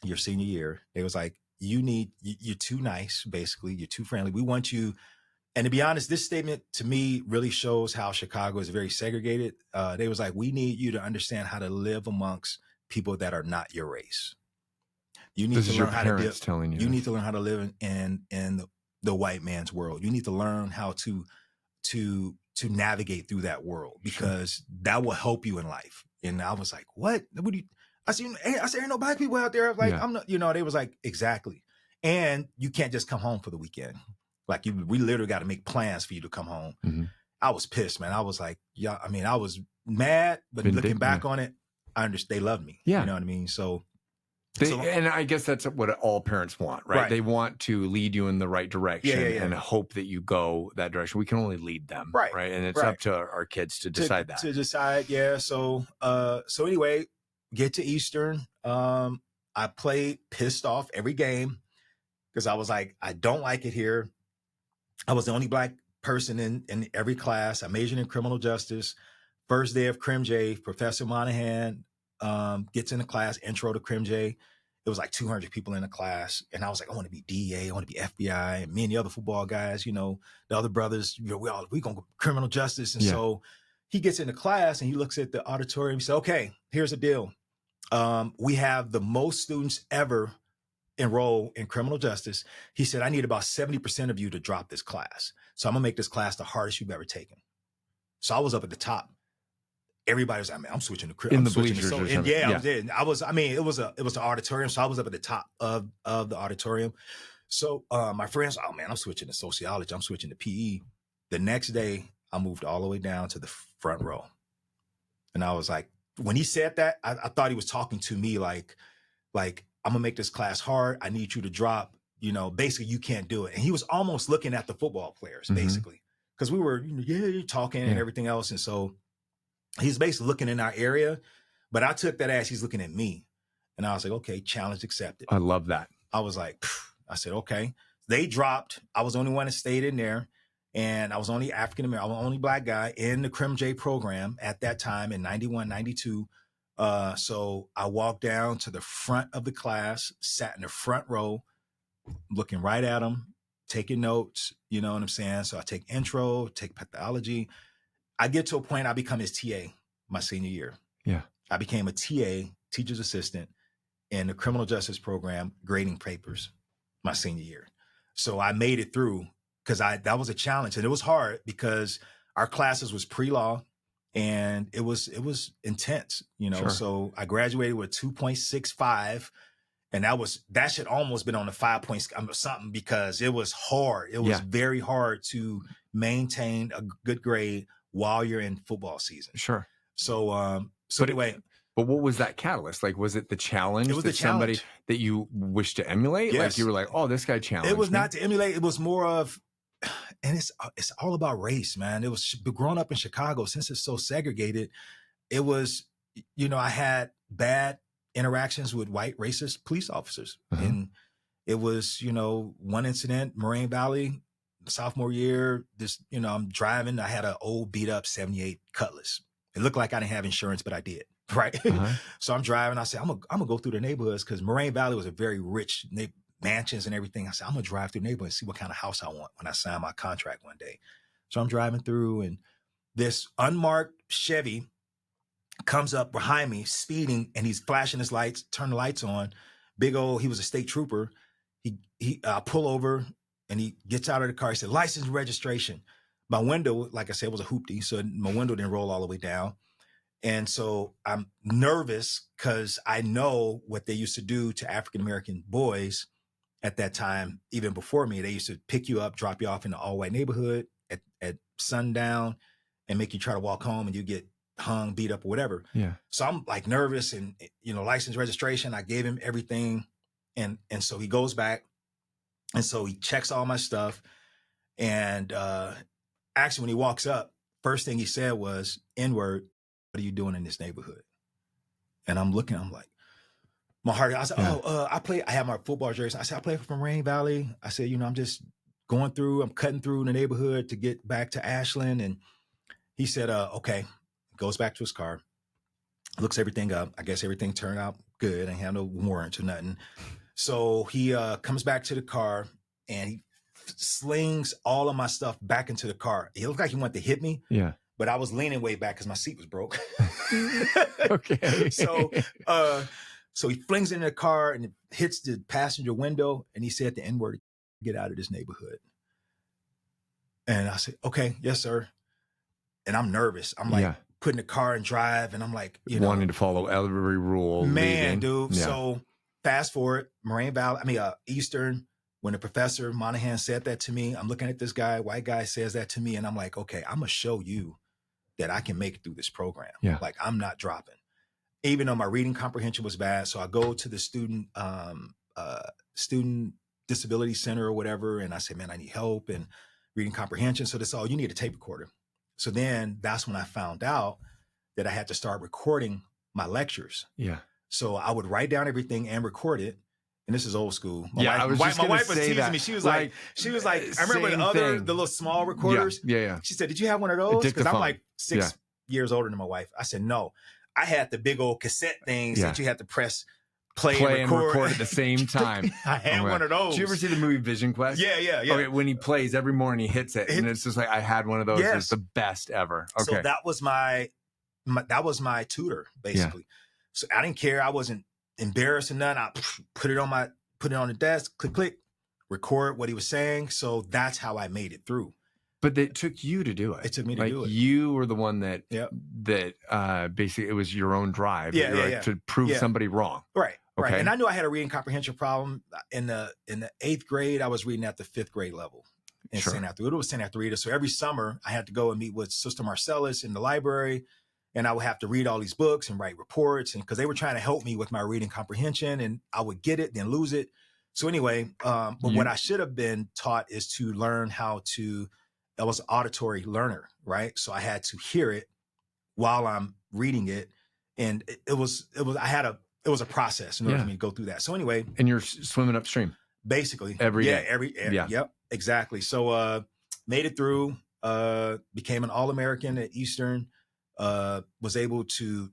your senior year. They was like, you're too nice, basically. You're too friendly. We want you. And to be honest, this statement to me really shows how Chicago is very segregated. They was like, we need you to understand how to live amongst people that are not your race. You need to learn how to live. Telling you, you need to learn how to live in the white man's world. You need to learn how to navigate through that world, because that will help you in life. And I was like, what? What do you? I said, ain't no black people out there. Like, I'm not. They was like, exactly. And you can't just come home for the weekend. Like, we literally got to make plans for you to come home. I was pissed, man. I was like, yeah. I mean, I was mad, but looking back on it, I understand. They love me. Yeah. You know what I mean? So. And I guess that's what all parents want, right? They want to lead you in the right direction and hope that you go that direction. We can only lead them, right? And it's up to our kids to decide that. To decide, yeah. So anyway, get to Eastern. I played pissed off every game because I was like, I don't like it here. I was the only black person in every class. I majored in criminal justice. First day of Crim J, Professor Monahan gets in the class, intro to Crim J. It was like 200 people in the class. And I was like, I want to be DEA. I want to be FBI. And me and the other football guys, the other brothers, we going to go criminal justice. And so he gets in the class and he looks at the auditorium. He said, okay, here's the deal. We have the most students ever enroll in criminal justice. He said, I need about 70% of you to drop this class. So I'm going to make this class the hardest you've ever taken. So I was up at the top. Everybody was like, man, I'm switching to in the bleachers. I was. I mean, it was the auditorium, so I was up at the top of the auditorium. So my friends, oh man, I'm switching to sociology. I'm switching to PE. The next day, I moved all the way down to the front row, and I was like, when he said that, I thought he was talking to me like I'm gonna make this class hard. I need you to drop. Basically, you can't do it. And he was almost looking at the football players, basically, because we were talking and everything else, and so. He's basically looking in our area, but I took that as he's looking at me. And I was like, okay, challenge accepted. I love that. I was like, I said, okay. They dropped. I was the only one that stayed in there. And I was only African-American. I was the only black guy in the Crim J program at that time in 91, 92. So I walked down to the front of the class, sat in the front row, looking right at them, taking notes. You know what I'm saying? So I take intro, take pathology. I get to a point, I become his TA my senior year. Yeah. I became a TA, teacher's assistant, in the criminal justice program, grading papers my senior year. So I made it through because that was a challenge. And it was hard because our classes was pre-law and it was intense, Sure. So I graduated with 2.65. And that should almost been on the 5 points something because it was hard. It was very hard to maintain a good grade while you're in football season. Sure. So anyway. But what was that catalyst? Like, was it the challenge? It was the challenge. Somebody that you wished to emulate? Yes. Like you were like, oh, this guy challenged me. It was not to emulate. It was more of, and it's all about race, man. It was growing up in Chicago, since it's so segregated, it was, I had bad interactions with white racist police officers. And it was, one incident, Moraine Valley, sophomore year, I'm driving. I had an old beat up 78 Cutlass. It looked like I didn't have insurance, but I did. Right. So I'm driving. I said, I'm gonna go through the neighborhoods because Moraine Valley was a very rich mansions and everything. I said, I'm gonna drive through the neighborhood and see what kind of house I want when I sign my contract one day. So I'm driving through and this unmarked Chevy comes up behind me speeding and he's flashing his lights, turn the lights on. Big old, he was a state trooper. He pull over. And he gets out of the car. He said, license and registration. My window, like I said, was a hoopty. So my window didn't roll all the way down. And so I'm nervous because I know what they used to do to African-American boys at that time, even before me. They used to pick you up, drop you off in an all-white neighborhood at sundown and make you try to walk home and you get hung, beat up or whatever. Yeah. So I'm like nervous and, license, registration. I gave him everything. And so he goes back. And so he checks all my stuff. And actually, when he walks up, first thing he said was, N-word, what are you doing in this neighborhood? And I'm looking, I'm like, my heart, I said, I have my football jersey. I said, I play for Moraine Valley. I said, I'm just I'm cutting through the neighborhood to get back to Ashland. And he said, okay, goes back to his car, looks everything up. I guess everything turned out good. I had no warrants or nothing. So he comes back to the car and he slings all of my stuff back into the car. He looked like he wanted to hit me. Yeah. But I was leaning way back because my seat was broke. Okay. So he flings it in the car and it hits the passenger window. And he said the N-word, get out of this neighborhood. And I said, okay, yes, sir. And I'm nervous. I'm like putting the car in drive. And I'm like, wanting to follow every rule. Man, leaving. dude. Yeah. So fast forward, Eastern, when the professor Monahan said that to me, I'm looking at this guy, white guy says that to me. And I'm like, okay, I'm going to show you that I can make it through this program. Yeah. Like I'm not dropping, even though my reading comprehension was bad. So I go to the student disability center or whatever. And I say, man, I need help and reading comprehension. So that's all you need, a tape recorder. So then that's when I found out that I had to start recording my lectures. Yeah. So I would write down everything and record it. And this is old school. My wife was teasing me. She was like, I remember the little small recorders. Yeah. She said, did you have one of those? Because I'm like 6 years older than my wife. I said, no. I had the big old cassette things that you had to press play and record at the same time. I had one of those. Did you ever see the movie Vision Quest? Yeah. Okay, when he plays every morning, he hits it, and it's just like I had one of those. Yes. It's the best ever. Okay, so that was my tutor basically. So I didn't care. I wasn't embarrassed or nothing. I put it on the desk, click, record what he was saying. So that's how I made it through. But it took you to do it. It took me to do it. You were the one that basically it was your own drive. To prove somebody wrong. Right. Okay. And I knew I had a reading comprehension problem. In the 8th grade, I was reading at the 5th grade level in St. Arthur. It was St. Arthur. So every summer I had to go and meet with Sister Marcellus in the library. And I would have to read all these books and write reports, and because they were trying to help me with my reading comprehension, and I would get it, then lose it. So anyway, but what I should have been taught is to learn how to, I was an auditory learner, right? So I had to hear it while I'm reading it. And it was a process in order for me to go through that. So anyway. And you're swimming upstream. Basically. Every day. Yep, exactly. So made it through, became an All-American at Eastern. Was able to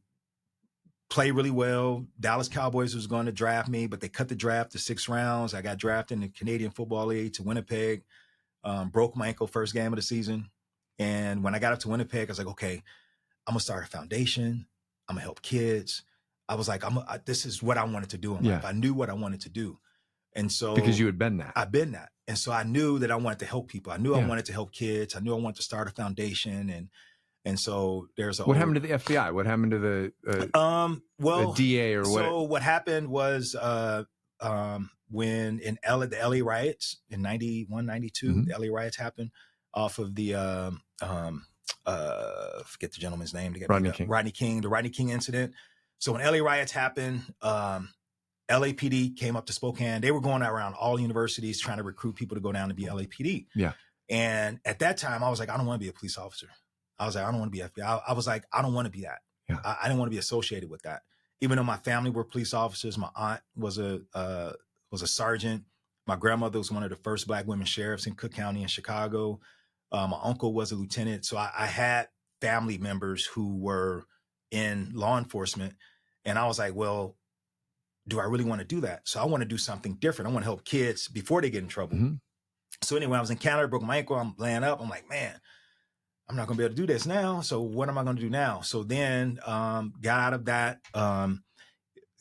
play really well. Dallas Cowboys was going to draft me, but they cut the draft to 6 rounds. I got drafted in the Canadian Football League to Winnipeg. Broke my ankle first game of the season. And when I got up to Winnipeg, I was like, okay, I'm going to start a foundation. I'm going to help kids. I was like, this is what I wanted to do in life. I knew what I wanted to do. And so because you had been that. I've been that. And so I knew that I wanted to help people. I knew I wanted to help kids. I knew I wanted to start a foundation. And so there's what happened to the FBI? What happened to the DA or what? So what happened was when in the LA riots in 91, 92, the LA riots happened off of the forget the gentleman's name to get Rodney King, the Rodney King incident. So when LA riots happened, LAPD came up to Spokane. They were going around all universities trying to recruit people to go down to be LAPD. Yeah. And at that time, I was like, I don't want to be a police officer. I was like, I don't want to be FBI. I was like, I don't want to be that. Yeah. I didn't want to be associated with that. Even though my family were police officers, my aunt was a sergeant. My grandmother was one of the first Black women sheriffs in Cook County in Chicago. My uncle was a lieutenant. So I had family members who were in law enforcement. And I was like, well, do I really want to do that? So I want to do something different. I want to help kids before they get in trouble. So anyway, I was in Canada, broke my ankle. I'm laying up. I'm like, man, I'm not going to be able to do this now. So what am I going to do now? So then got out of that,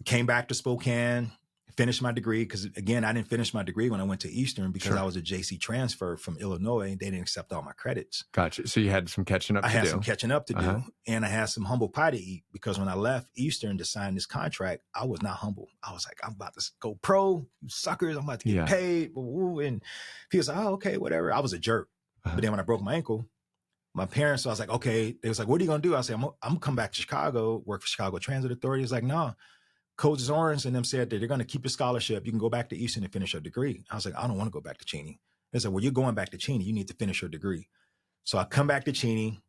came back to Spokane, finished my degree. Because again, I didn't finish my degree when I went to Eastern because I was a JC transfer from Illinois. They didn't accept all my credits. Gotcha. So you had some catching up to do. I had some catching up to do. And I had some humble pie to eat because when I left Eastern to sign this contract, I was not humble. I was like, I'm about to go pro, you suckers. I'm about to get paid. And he was like, oh, okay, whatever. I was a jerk. But then when I broke my ankle, my parents, so I was like, okay. They was like, what are you going to do? I said, I'm going to come back to Chicago, work for Chicago Transit Authority. He's like, no. Coach Orange and them said that they're going to keep your scholarship. You can go back to Eastern and finish your degree. I was like, I don't want to go back to Cheney. They said, well, you're going back to Cheney. You need to finish your degree. So I come back to Cheney,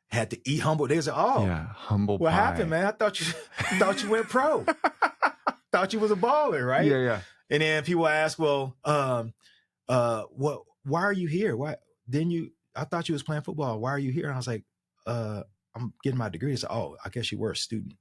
had to eat humble. They said, oh, humble what pie. happened, man? I thought you went pro. Thought you was a baller, right? Yeah. And then people ask, well, why are you here? Why didn't you? I thought you was playing football. Why are you here? And I was like, I'm getting my degree. It's like, oh, I guess you were a student.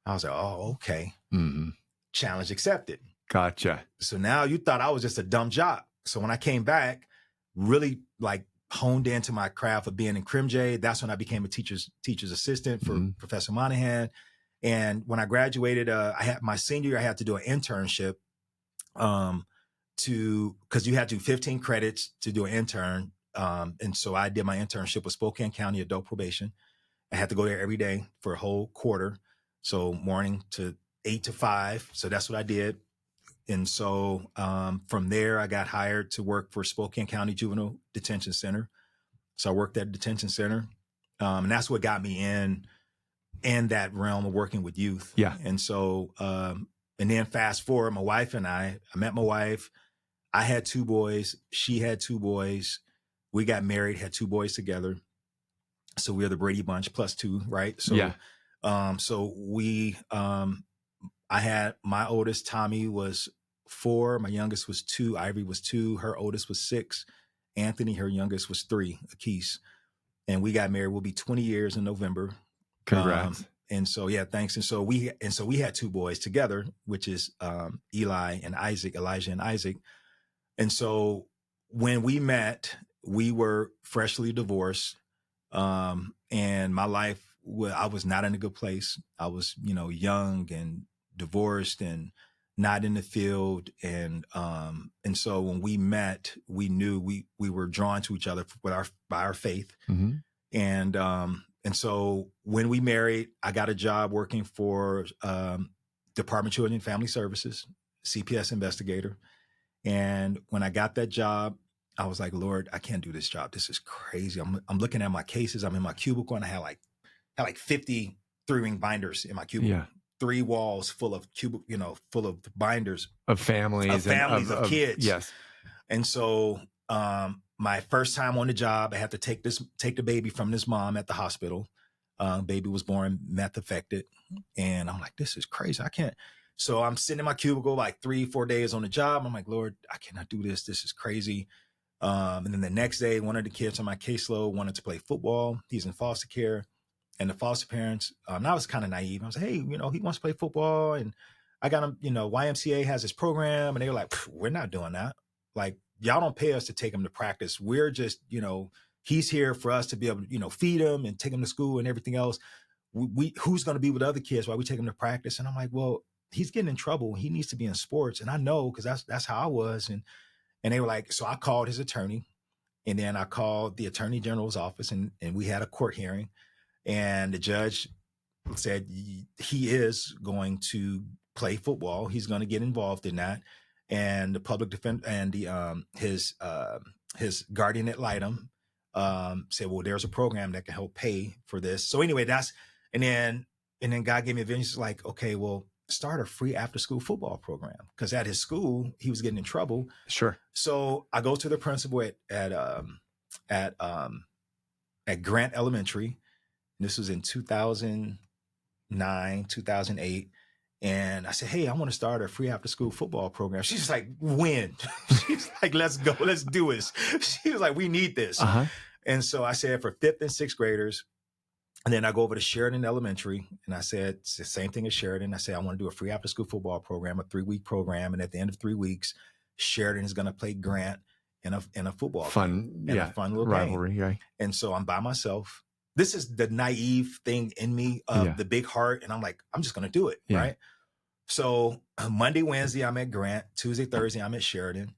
I was like, oh, okay. Mm-hmm. Challenge accepted. Gotcha. So now you thought I was just a dumb jock. So when I came back, really like honed into my craft of being in Crim J. That's when I became a teacher's assistant for Professor Monahan. And when I graduated, I had my senior year, I had to do an internship because you had to do 15 credits to do an intern. And so I did my internship with Spokane County Adult Probation. I had to go there every day for a whole quarter. So morning to 8 to 5. So that's what I did. And so from there, I got hired to work for Spokane County Juvenile Detention Center. So I worked at a detention center. And that's what got me in that realm of working with youth. Yeah. And so, and then fast forward, my wife and I met my wife. I had 2 boys. She had 2 boys. We got married, had 2 boys together. So we're the Brady Bunch plus 2, right? So, yeah. So we, I had my oldest, Tommy, was 4. My youngest was 2. Ivory was 2. Her oldest was 6. Anthony, her youngest, was 3. Akis. And we got married. We'll be 20 years in November. Congrats. And so, yeah, thanks. And so we had 2 boys together, which is Elijah and Isaac. And so when we met, we were freshly divorced. And my life, I was not in a good place. I was, young and divorced and not in the field. And so when we met, we knew we were drawn to each other by our faith. Mm-hmm. And so when we married, I got a job working for Department of Children and Family Services, CPS investigator. And when I got that job, I was like, Lord, I can't do this job. This is crazy. I'm looking at my cases. I'm in my cubicle and I had like 50 3-ring binders in my cubicle. Yeah. 3 walls full of full of binders of families, of kids. Yes. And so my first time on the job, I had to take the baby from this mom at the hospital. Baby was born meth affected. And I'm like, this is crazy. I can't. So I'm sitting in my cubicle like 3-4 days on the job. I'm like, Lord, I cannot do this. This is crazy. And then the next day, one of the kids on my caseload wanted to play football. He's in foster care. And the foster parents, and I was kind of naive. I was like, hey, he wants to play football. And I got him, YMCA has this program. And they were like, we're not doing that. Like, y'all don't pay us to take him to practice. We're just, he's here for us to be able to, feed him and take him to school and everything else. Who's going to be with other kids while we take him to practice? And I'm like, well, he's getting in trouble. He needs to be in sports. And I know, because that's how I was. And they were like, so I called his attorney. And then I called the attorney general's office and we had a court hearing. And the judge said he is going to play football. He's going to get involved in that. And the public defender and his guardian ad litem said, well, there's a program that can help pay for this. So anyway, and then God gave me a vision. He's like, okay, well, start a free after school football program. Because at his school, he was getting in trouble. Sure. So I go to the principal at Grant Elementary. This was in 2009, 2008. And I said, hey, I want to start a free after school football program. She's like, when? She's like, let's go. Let's do this. She was like, we need this. Uh-huh. And so I said for 5th and 6th graders. And then I go over to Sheridan Elementary. And I said, it's the same thing as Sheridan. I said, I want to do a free after school football program, a 3-week program. And at the end of 3 weeks, Sheridan is going to play Grant in a football game. A fun little rivalry, game. Right. And so I'm by myself. This is the naive thing in me of the big heart. And I'm like, I'm just going to do it. Yeah. Right. So Monday, Wednesday, I'm at Grant. Tuesday, Thursday, I'm at Sheridan.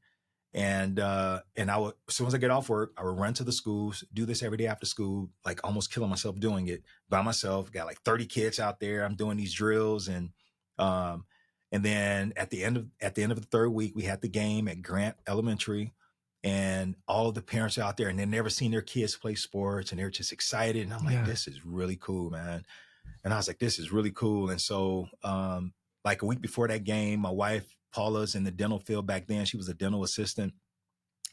And I would, as soon as I get off work, I would run to the schools, do this every day after school, like almost killing myself doing it by myself. Got like 30 kids out there. I'm doing these drills. And then at the end of the 3rd week, we had the game at Grant Elementary. And all of the parents out there, and they've never seen their kids play sports, and they're just excited. And I'm like, this is really cool, man. And I was like, this is really cool. And so, like a week before that game, my wife, Paula's in the dental field back then. She was a dental assistant.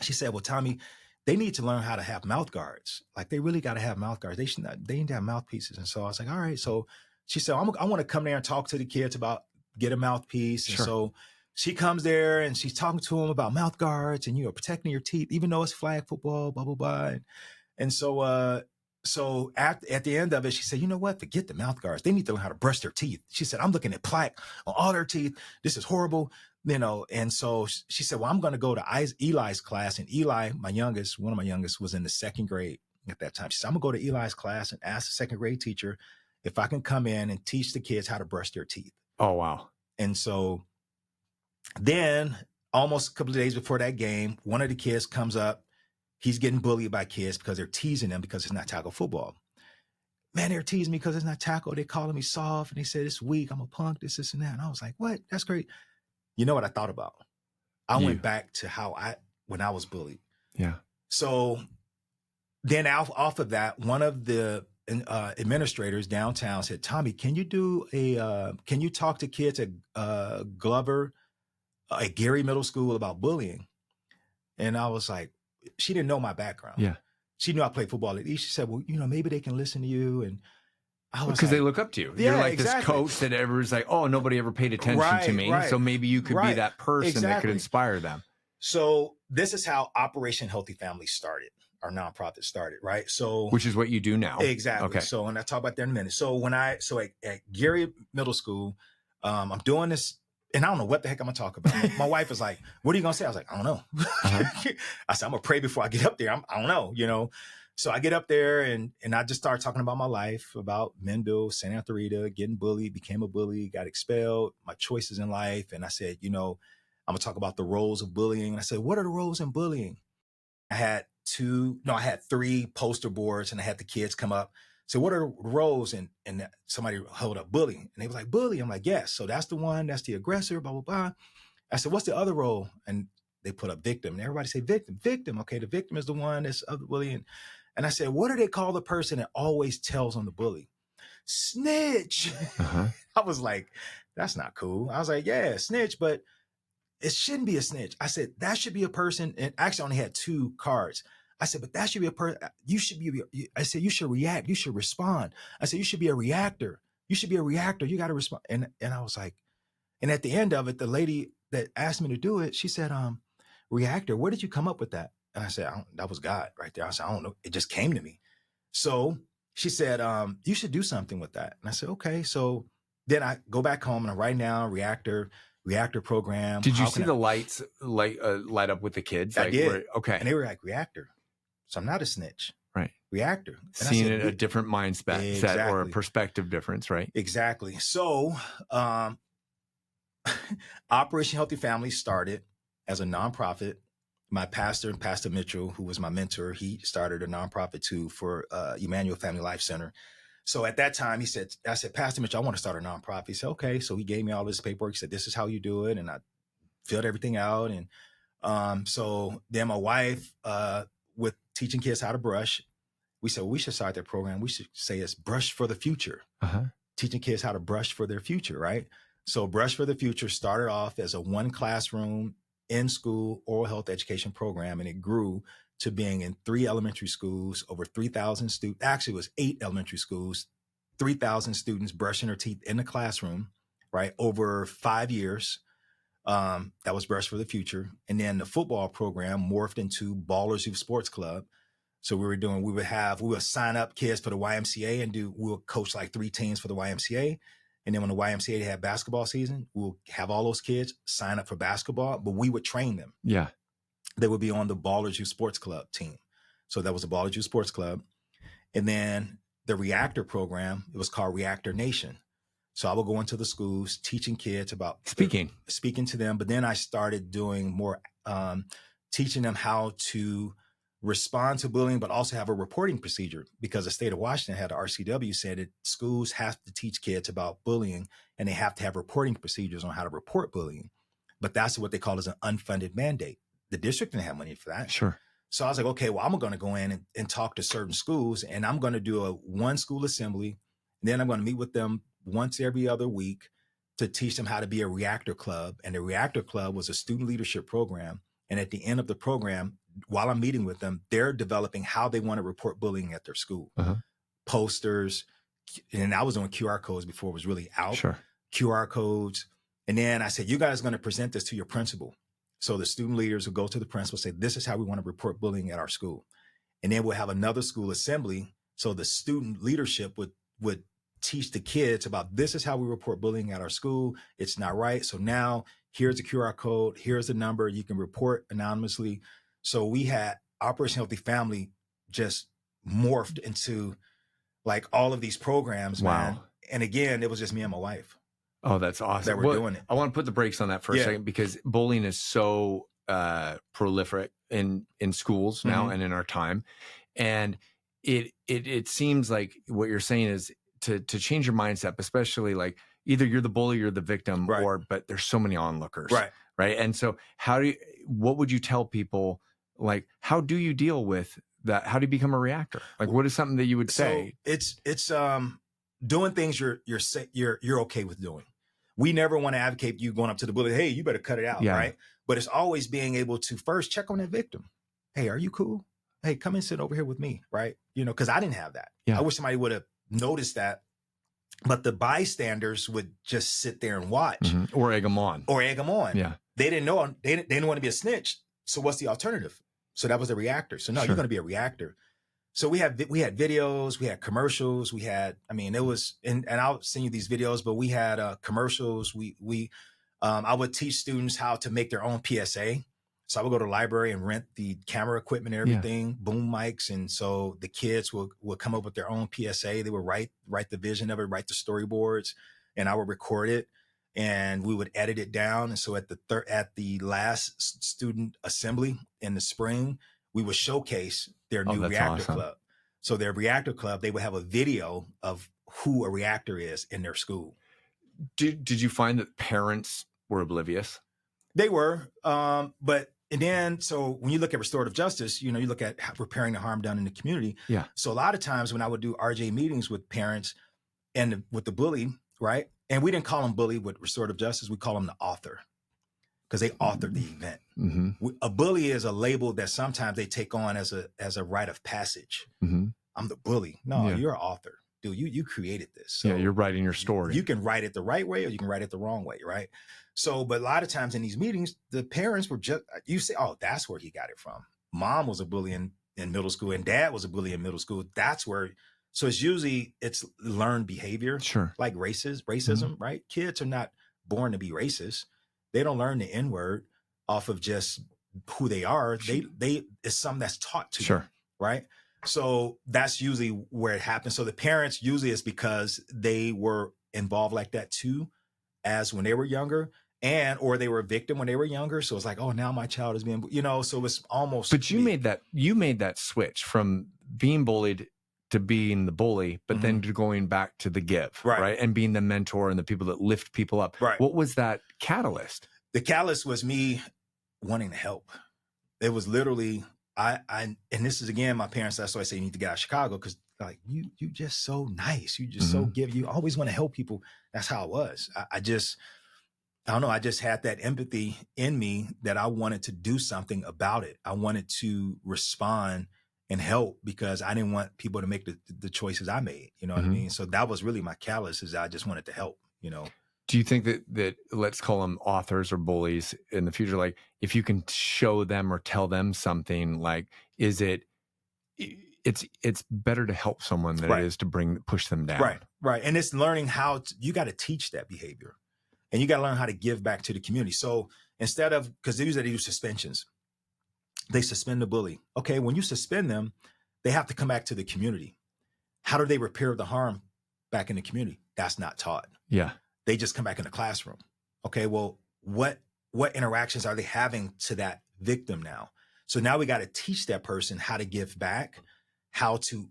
She said, well, Tommy, they need to learn how to have mouth guards. Like, they really got to have mouth guards. They need to have mouthpieces. And so I was like, all right. So she said, I want to come there and talk to the kids about get a mouthpiece. Sure. And so she comes there and she's talking to him about mouth guards and, protecting your teeth, even though it's flag football, blah, blah, blah. And so, so at the end of it, she said, you know what? Forget the mouth guards. They need to learn how to brush their teeth. She said, I'm looking at plaque on all their teeth. This is horrible, And so she said, well, I'm going to go to Eli's class. And Eli, one of my youngest, was in the second grade at that time. She said, I'm going to go to Eli's class and ask the second grade teacher if I can come in and teach the kids how to brush their teeth. Oh, wow. And so then almost a couple of days before that game, one of the kids comes up. He's getting bullied by kids because they're teasing him because it's not tackle football. Man, they're teasing me because it's not tackle. They're calling me soft and they said it's weak. I'm a punk, this and that. And I was like, what? That's great. You know what I thought about? I went back to when I was bullied. Yeah. So then off of that, one of the administrators downtown said, Tommy, can you talk to kids at Glover, at Gary Middle School about bullying? And I was like, she didn't know my background. Yeah. She knew I played football at East. She said, well, maybe they can listen to you. And I was because they look up to you. Yeah, you're like exactly. This coach that everyone's like, oh, nobody ever paid attention to me. Right. So maybe you could be that person that could inspire them. So this is how Operation Healthy Families started. Our nonprofit started, right? So, which is what you do now. Exactly. Okay. So, and I'll talk about that in a minute. So at Gary Middle School, I'm doing this, and I don't know what the heck I'm gonna talk about. My wife was like, "What are you gonna say?" I was like, "I don't know." Uh-huh. I said, "I'm gonna pray before I get up there." I don't know, So I get up there and I just started talking about my life, about Mendel, Santa Rita, getting bullied, became a bully, got expelled, my choices in life, and I said, I'm gonna talk about the roles of bullying. And I said, "What are the roles in bullying?" I had 3 poster boards, and I had the kids come up. So what are the roles? And somebody held up bullying, and they was like, bully. I'm like, yes. So that's the one, that's the aggressor, blah, blah, blah. I said, what's the other role? And they put up victim, and everybody say victim. Okay, the victim is the one that's of the bullying. And I said, what do they call the person that always tells on the bully? Snitch. Uh-huh. I was like, that's not cool. I was like, yeah, snitch, but it shouldn't be a snitch. I said, that should be a person. And actually I only had 2 cards. I said, but that should be a person. I said, you should react. You should respond. I said, you should be a reactor. You should be a reactor. You got to respond. And I was like, and at the end of it, the lady that asked me to do it, she said, reactor, where did you come up with that? And I said, that was God right there. I said, I don't know. It just came to me. So she said, you should do something with that. And I said, okay. So then I go back home and I write down reactor program. Did you see the lights light up with the kids? I did. Okay. And they were like, reactor. So I'm not a snitch. Right. Reactor. And seeing it a different mindset exactly. Or a perspective difference, right? Exactly. So Operation Healthy Families started as a nonprofit. My pastor, Pastor Mitchell, who was my mentor, he started a nonprofit too for Emmanuel Family Life Center. So at that time, I said, Pastor Mitchell, I want to start a nonprofit. He said, okay. So he gave me all this paperwork. He said, this is how you do it. And I filled everything out. And so then my wife, with teaching kids how to brush, we said, well, we should start that program. We should say it's Brush for the Future. Uh-huh. Teaching kids how to brush for their future, right? So Brush for the Future started off as a 1 classroom in-school oral health education program, and it grew to being in 3 elementary schools, over 3,000 students. Actually, it was 8 elementary schools, 3,000 students brushing their teeth in the classroom, right? Over 5 years. That was Brush for the Future. And then the football program morphed into Ballers Youth Sports Club. So we would sign up kids for the YMCA and we would coach like 3 teams for the YMCA. And then when the YMCA had basketball season, we'll have all those kids sign up for basketball, but we would train them. Yeah. They would be on the Ballers Youth Sports Club team. So that was the Ballers Youth Sports Club. And then the Reactor program, it was called Reactor Nation. So I would go into the schools teaching kids about speaking to them. But then I started doing more, teaching them how to respond to bullying, but also have a reporting procedure, because the state of Washington had an RCW said that schools have to teach kids about bullying and they have to have reporting procedures on how to report bullying. But that's what they call as an unfunded mandate. The district didn't have money for that. Sure. So I was like, okay, well, I'm going to go in and talk to certain schools, and I'm going to do a 1 school assembly. And then I'm going to meet with them once every other week to teach them how to be a reactor club. And the reactor club was a student leadership program. And at the end of the program, while I'm meeting with them, they're developing how they want to report bullying at their school. Uh-huh. Posters. And I was on QR codes before it was really out. Sure. QR codes. And then I said, you guys are going to present this to your principal. So the student leaders would go to the principal and say, this is how we want to report bullying at our school. And then we'll have another school assembly. So the student leadership would teach the kids about, this is how we report bullying at our school. It's not right. So now here's the QR code. Here's the number. You can report anonymously. So we had Operation Healthy Family just morphed into like all of these programs, man. And again, it was just me and my wife. Oh, that's awesome. That we're doing it. I want to put the brakes on that for a second, because bullying is so prolific in schools now and in our time. And it seems like what you're saying is to change your mindset, especially like either you're the bully or the victim, but there's so many onlookers. Right. And so what would you tell people? Like, how do you deal with that? How do you become a reactor? Like, what is something that you would say? So it's doing things you're okay with doing. We never want to advocate you going up to the bully, hey, you better cut it out, right? But it's always being able to first check on that victim. Hey, are you cool? Hey, come and sit over here with me, right? You know, because I didn't have that. I wish somebody would have noticed that. But the bystanders would just sit there and watch. Or egg them on. Yeah. They didn't know. They didn't want to be a snitch. So what's the alternative? So that was a reactor. So no, you're going to be a reactor. So we had videos, we had commercials, it was, and I'll send you these videos, but we had commercials. I would teach students how to make their own PSA. So I would go to the library and rent the camera equipment and everything, boom mics. And so the kids would come up with their own PSA. They would write the vision of it, write the storyboards, and I would record it. And we would edit it down. And so at the last student assembly in the spring, we would showcase their new reactor club. So their reactor club, they would have a video of who a reactor is in their school. Did you find that parents were oblivious? They were, but so when you look at restorative justice, you look at repairing the harm done in the community. Yeah. So a lot of times when I would do RJ meetings with parents and with the bully, right? And we didn't call them bully with restorative justice. We call them the author, because they authored the event. A bully is a label that sometimes they take on as a rite of passage. I'm the bully. No, you're an author. Dude, you created this. So you're writing your story. You can write it the right way or you can write it the wrong way, right? So, but a lot of times in these meetings, the parents were you say, oh, that's where he got it from. Mom was a bully in middle school and dad was a bully in middle school. That's where. So it's learned behavior, like racism, right? Kids are not born to be racist. They don't learn the N-word off of just who they are. It's something that's taught to them, right? So that's usually where it happens. So the parents usually is because they were involved like that too, as when they were younger, or they were a victim when they were younger. So it's like, oh, now my child is being, so it's almost. But you made that switch from being bullied to being the bully, but then to going back to the give, right? And being the mentor and the people that lift people up. Right. What was that catalyst? The catalyst was me wanting to help. It was literally, and this is again, my parents, that's why I say you need to get out of Chicago, because like you just so nice. You just so you always want to help people. That's how it was. I don't know. I just had that empathy in me that I wanted to do something about it. I wanted to respond and help, because I didn't want people to make the choices I made. You know what I mean? So that was really my catalyst, is I just wanted to help, Do you think that let's call them authors or bullies in the future, like if you can show them or tell them something, like, it's better to help someone than it is to push them down. Right. And it's learning you got to teach that behavior, and you got to learn how to give back to the community. So instead of, because they usually do suspensions, they suspend the bully. Okay, when you suspend them, they have to come back to the community. How do they repair the harm back in the community? That's not taught. Yeah. They just come back in the classroom. Okay, well, what interactions are they having to that victim now? So now we got to teach that person how to give back, how to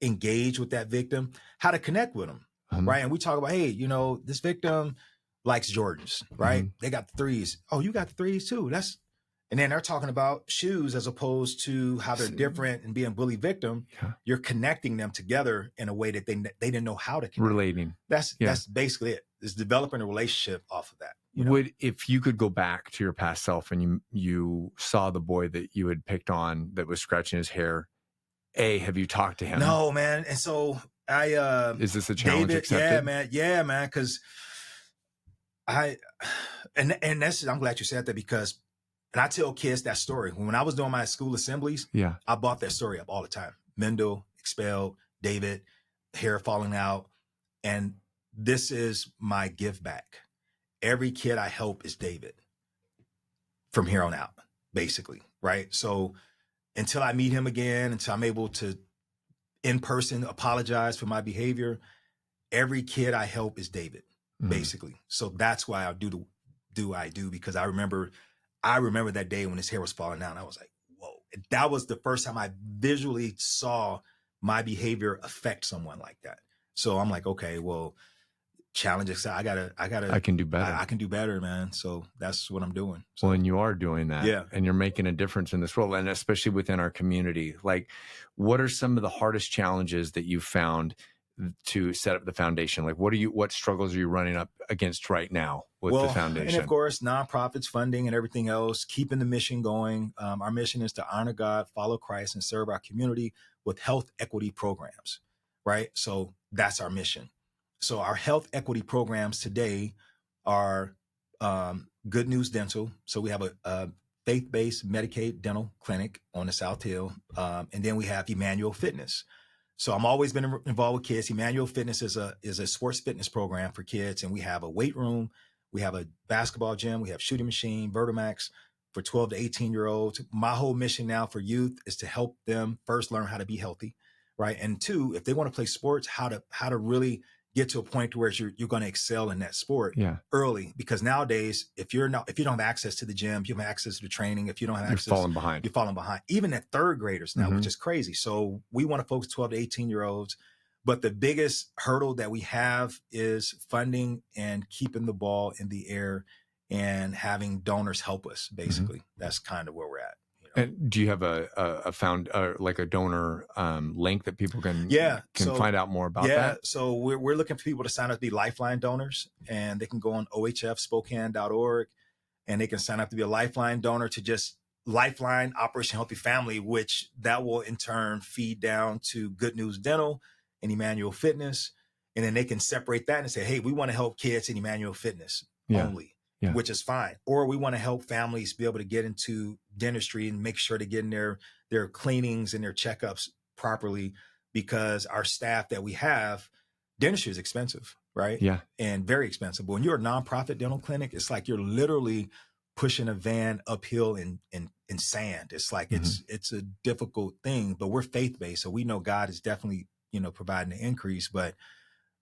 engage with that victim, how to connect with them, right? And we talk about, hey, this victim likes Jordans, right? They got the threes. Oh, you got the threes too. And then they're talking about shoes as opposed to how they're different and being bully victim. Yeah. You're connecting them together in a way that they didn't know how to connect. Relating. That's basically it. It's developing a relationship off of that. If you could go back to your past self and you saw the boy that you had picked on that was scratching his hair, have you talked to him? No, man. And so is this a challenge accepted? Yeah, man. Because I, and that's, I'm glad you said that because, and I tell kids that story. When I was doing my school assemblies, Yeah. I brought that story up all the time. Mendel, expelled, David, hair falling out. And this is my give back. Every kid I help is David from here on out, basically. Right. So until I meet him again, until I'm able to in person apologize for my behavior, every kid I help is David, basically. So that's why I do because I remember that day when his hair was falling down. I was like, whoa. That was the first time I visually saw my behavior affect someone like that. So I'm like, okay, well, challenge aside, I can do better. I can do better, man. So that's what I'm doing. So, well, and you are doing that. Yeah. And you're making a difference in this world, and especially within our community. Like, what are some of the hardest challenges that you've found to set up the foundation? Like, what struggles are you running up against right now with the foundation? And of course, nonprofits, funding, and everything else, keeping the mission going. Our mission is to honor God, follow Christ, and serve our community with health equity programs, right? So that's our mission. So our health equity programs today are Good News Dental. So we have a faith-based Medicaid dental clinic on the South Hill. And then we have Emmanuel Fitness. So I'm always been involved with kids. Emmanuel Fitness is a sports fitness program for kids. And we have a weight room. We have a basketball gym. We have shooting machine, Vertimax for 12 to 18-year-olds. My whole mission now for youth is to help them first learn how to be healthy, right? And two, if they want to play sports, how to really get to a point to where you're going to excel in that sport early. Because nowadays, if you don't have access to the gym, if you don't have access to the training, if you don't have access, you're falling behind. Even at third graders now, which is crazy. So we want to focus 12 to 18-year-olds. But the biggest hurdle that we have is funding and keeping the ball in the air and having donors help us, basically. That's kind of where we're at. And do you have like a donor link that people can find out more about that? Yeah, so we're looking for people to sign up to be lifeline donors, and they can go on ohfspokane.org, and they can sign up to be a lifeline donor to just Lifeline Operation Healthy Family, which that will in turn feed down to Good News Dental and Emmanuel Fitness, and then they can separate that and say, hey, we want to help kids in Emmanuel Fitness only. Yeah. Which is fine. Or we want to help families be able to get into dentistry and make sure to get in their cleanings and their checkups properly, because our staff that we have, dentistry is expensive, right? Yeah. And very expensive. But when you're a nonprofit dental clinic, it's like you're literally pushing a van uphill in sand. It's like it's a difficult thing, but we're faith-based. So we know God is definitely, providing the increase. But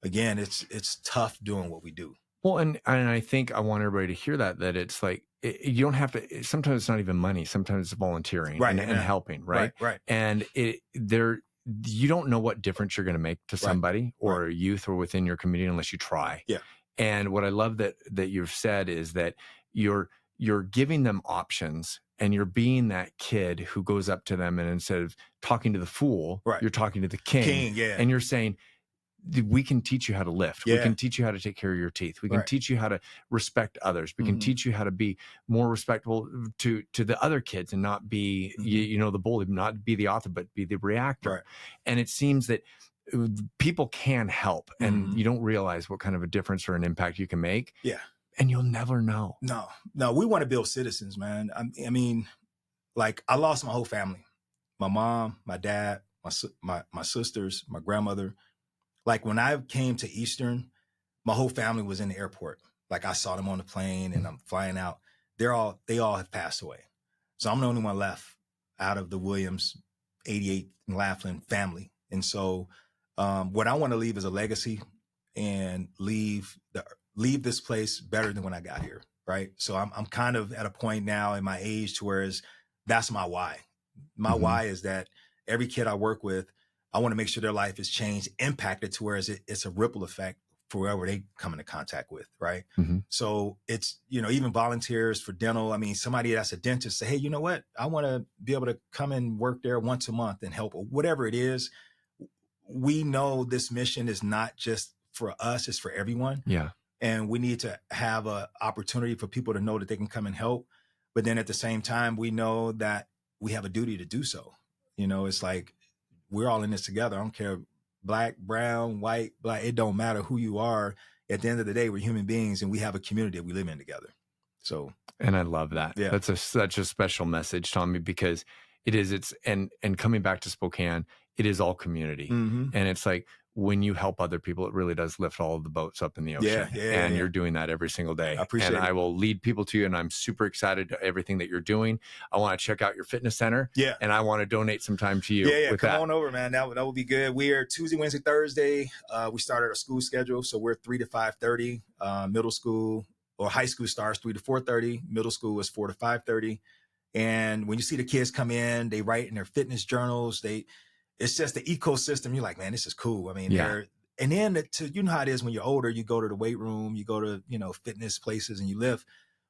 again, it's tough doing what we do. Well, and I think I want everybody to hear that it's like, you don't have to, sometimes it's not even money. Sometimes it's volunteering and helping. Right. And you don't know what difference you're going to make to somebody or a youth or within your community unless you try. Yeah. And what I love that you've said is that you're giving them options, and you're being that kid who goes up to them, and instead of talking to the fool, you're talking to the king. And you're saying, we can teach you how to lift. We can teach you how to take care of your teeth. We can teach you how to respect others. We can teach you how to be more respectful to the other kids and not be, the bully, not be the author, but be the reactor. Right. And it seems that people can help, and you don't realize what kind of a difference or an impact you can make. Yeah. And you'll never know. No, we want to build citizens, man. I mean, like, I lost my whole family, my mom, my dad, my sisters, my grandmother. Like, when I came to Eastern, my whole family was in the airport. Like, I saw them on the plane, and I'm flying out. They all have passed away. So I'm the only one left out of the Williams, 88 and Laughlin family. And so what I want to leave is a legacy, and leave this place better than when I got here. Right. So I'm kind of at a point now in my age to where that's my why. My why is that every kid I work with, I want to make sure their life is changed, impacted to where it's a ripple effect for whoever they come into contact with. Right. So it's, even volunteers for dental. I mean, somebody that's a dentist say, hey, you know what? I want to be able to come and work there once a month and help, or whatever it is. We know this mission is not just for us, it's for everyone. Yeah. And we need to have an opportunity for people to know that they can come and help. But then at the same time, we know that we have a duty to do so. It's like, we're all in this together. I don't care, black, brown, white, black, it don't matter who you are. at the end of the day, we're human beings and we have a community that we live in together. So, and I love that. Yeah. That's such a special message, Tommy, because and coming back to Spokane, it is all community. mm-hmm. And it's like, when you help other people, it really does lift all of the boats up in the ocean. And you're doing that every single day. I appreciate it. I will lead people to you, and I'm super excited to everything that you're doing. I want to check out your fitness center. Yeah. And I want to donate some time to you. Yeah. Come on over, man. That would be good. We are Tuesday, Wednesday, Thursday. We started our school schedule. So we're 3 to 5:30. Middle school or high school starts 3 to 4:30. Middle school is 4 to 5:30. And when you see the kids come in, they write in their fitness journals. It's just the ecosystem. You're like, man, this is cool. I mean, and then you know how it is when you're older, you go to the weight room, you go to, fitness places and you lift.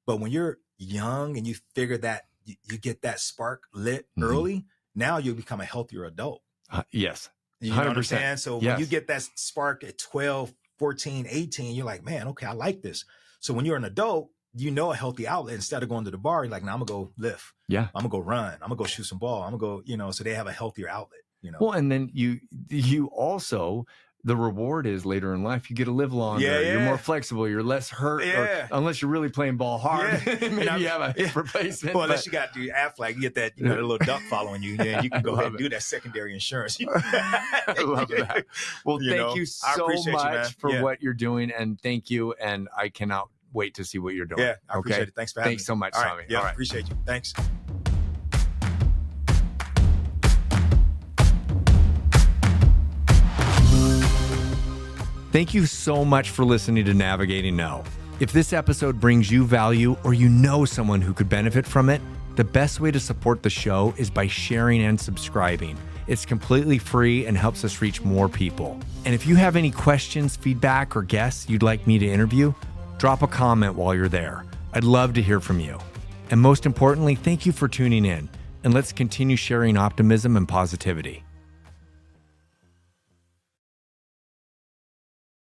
But when you're young and you figure that you get that spark lit early, now you become a healthier adult. Yes. You know what I'm saying? So when you get that spark at 12, 14, 18, you're like, man, okay, I like this. So when you're an adult, a healthy outlet. Instead of going to the bar, you're like, now I'm gonna go lift. Yeah. I'm gonna go run. I'm gonna go shoot some ball. I'm gonna go, so they have a healthier outlet. Well, and then you also, the reward is later in life, you get to live longer. You're more flexible. You're less hurt. Unless you're really playing ball hard. Maybe you have a replacement. Well, unless you got to do Aflac, you get that, a little duck following you. Yeah, you can go ahead and do that secondary insurance. I love that. Well, thank you so much for what you're doing. And thank you. And I cannot wait to see what you're doing. Yeah, I appreciate it. Thanks for having me. Thanks so much, Tommy. Yeah, I appreciate you. Thanks. Thank you so much for listening to Navigating No. If this episode brings you value or you know someone who could benefit from it, the best way to support the show is by sharing and subscribing. It's completely free and helps us reach more people. And if you have any questions, feedback, or guests you'd like me to interview, drop a comment while you're there. I'd love to hear from you. And most importantly, thank you for tuning in. And let's continue sharing optimism and positivity.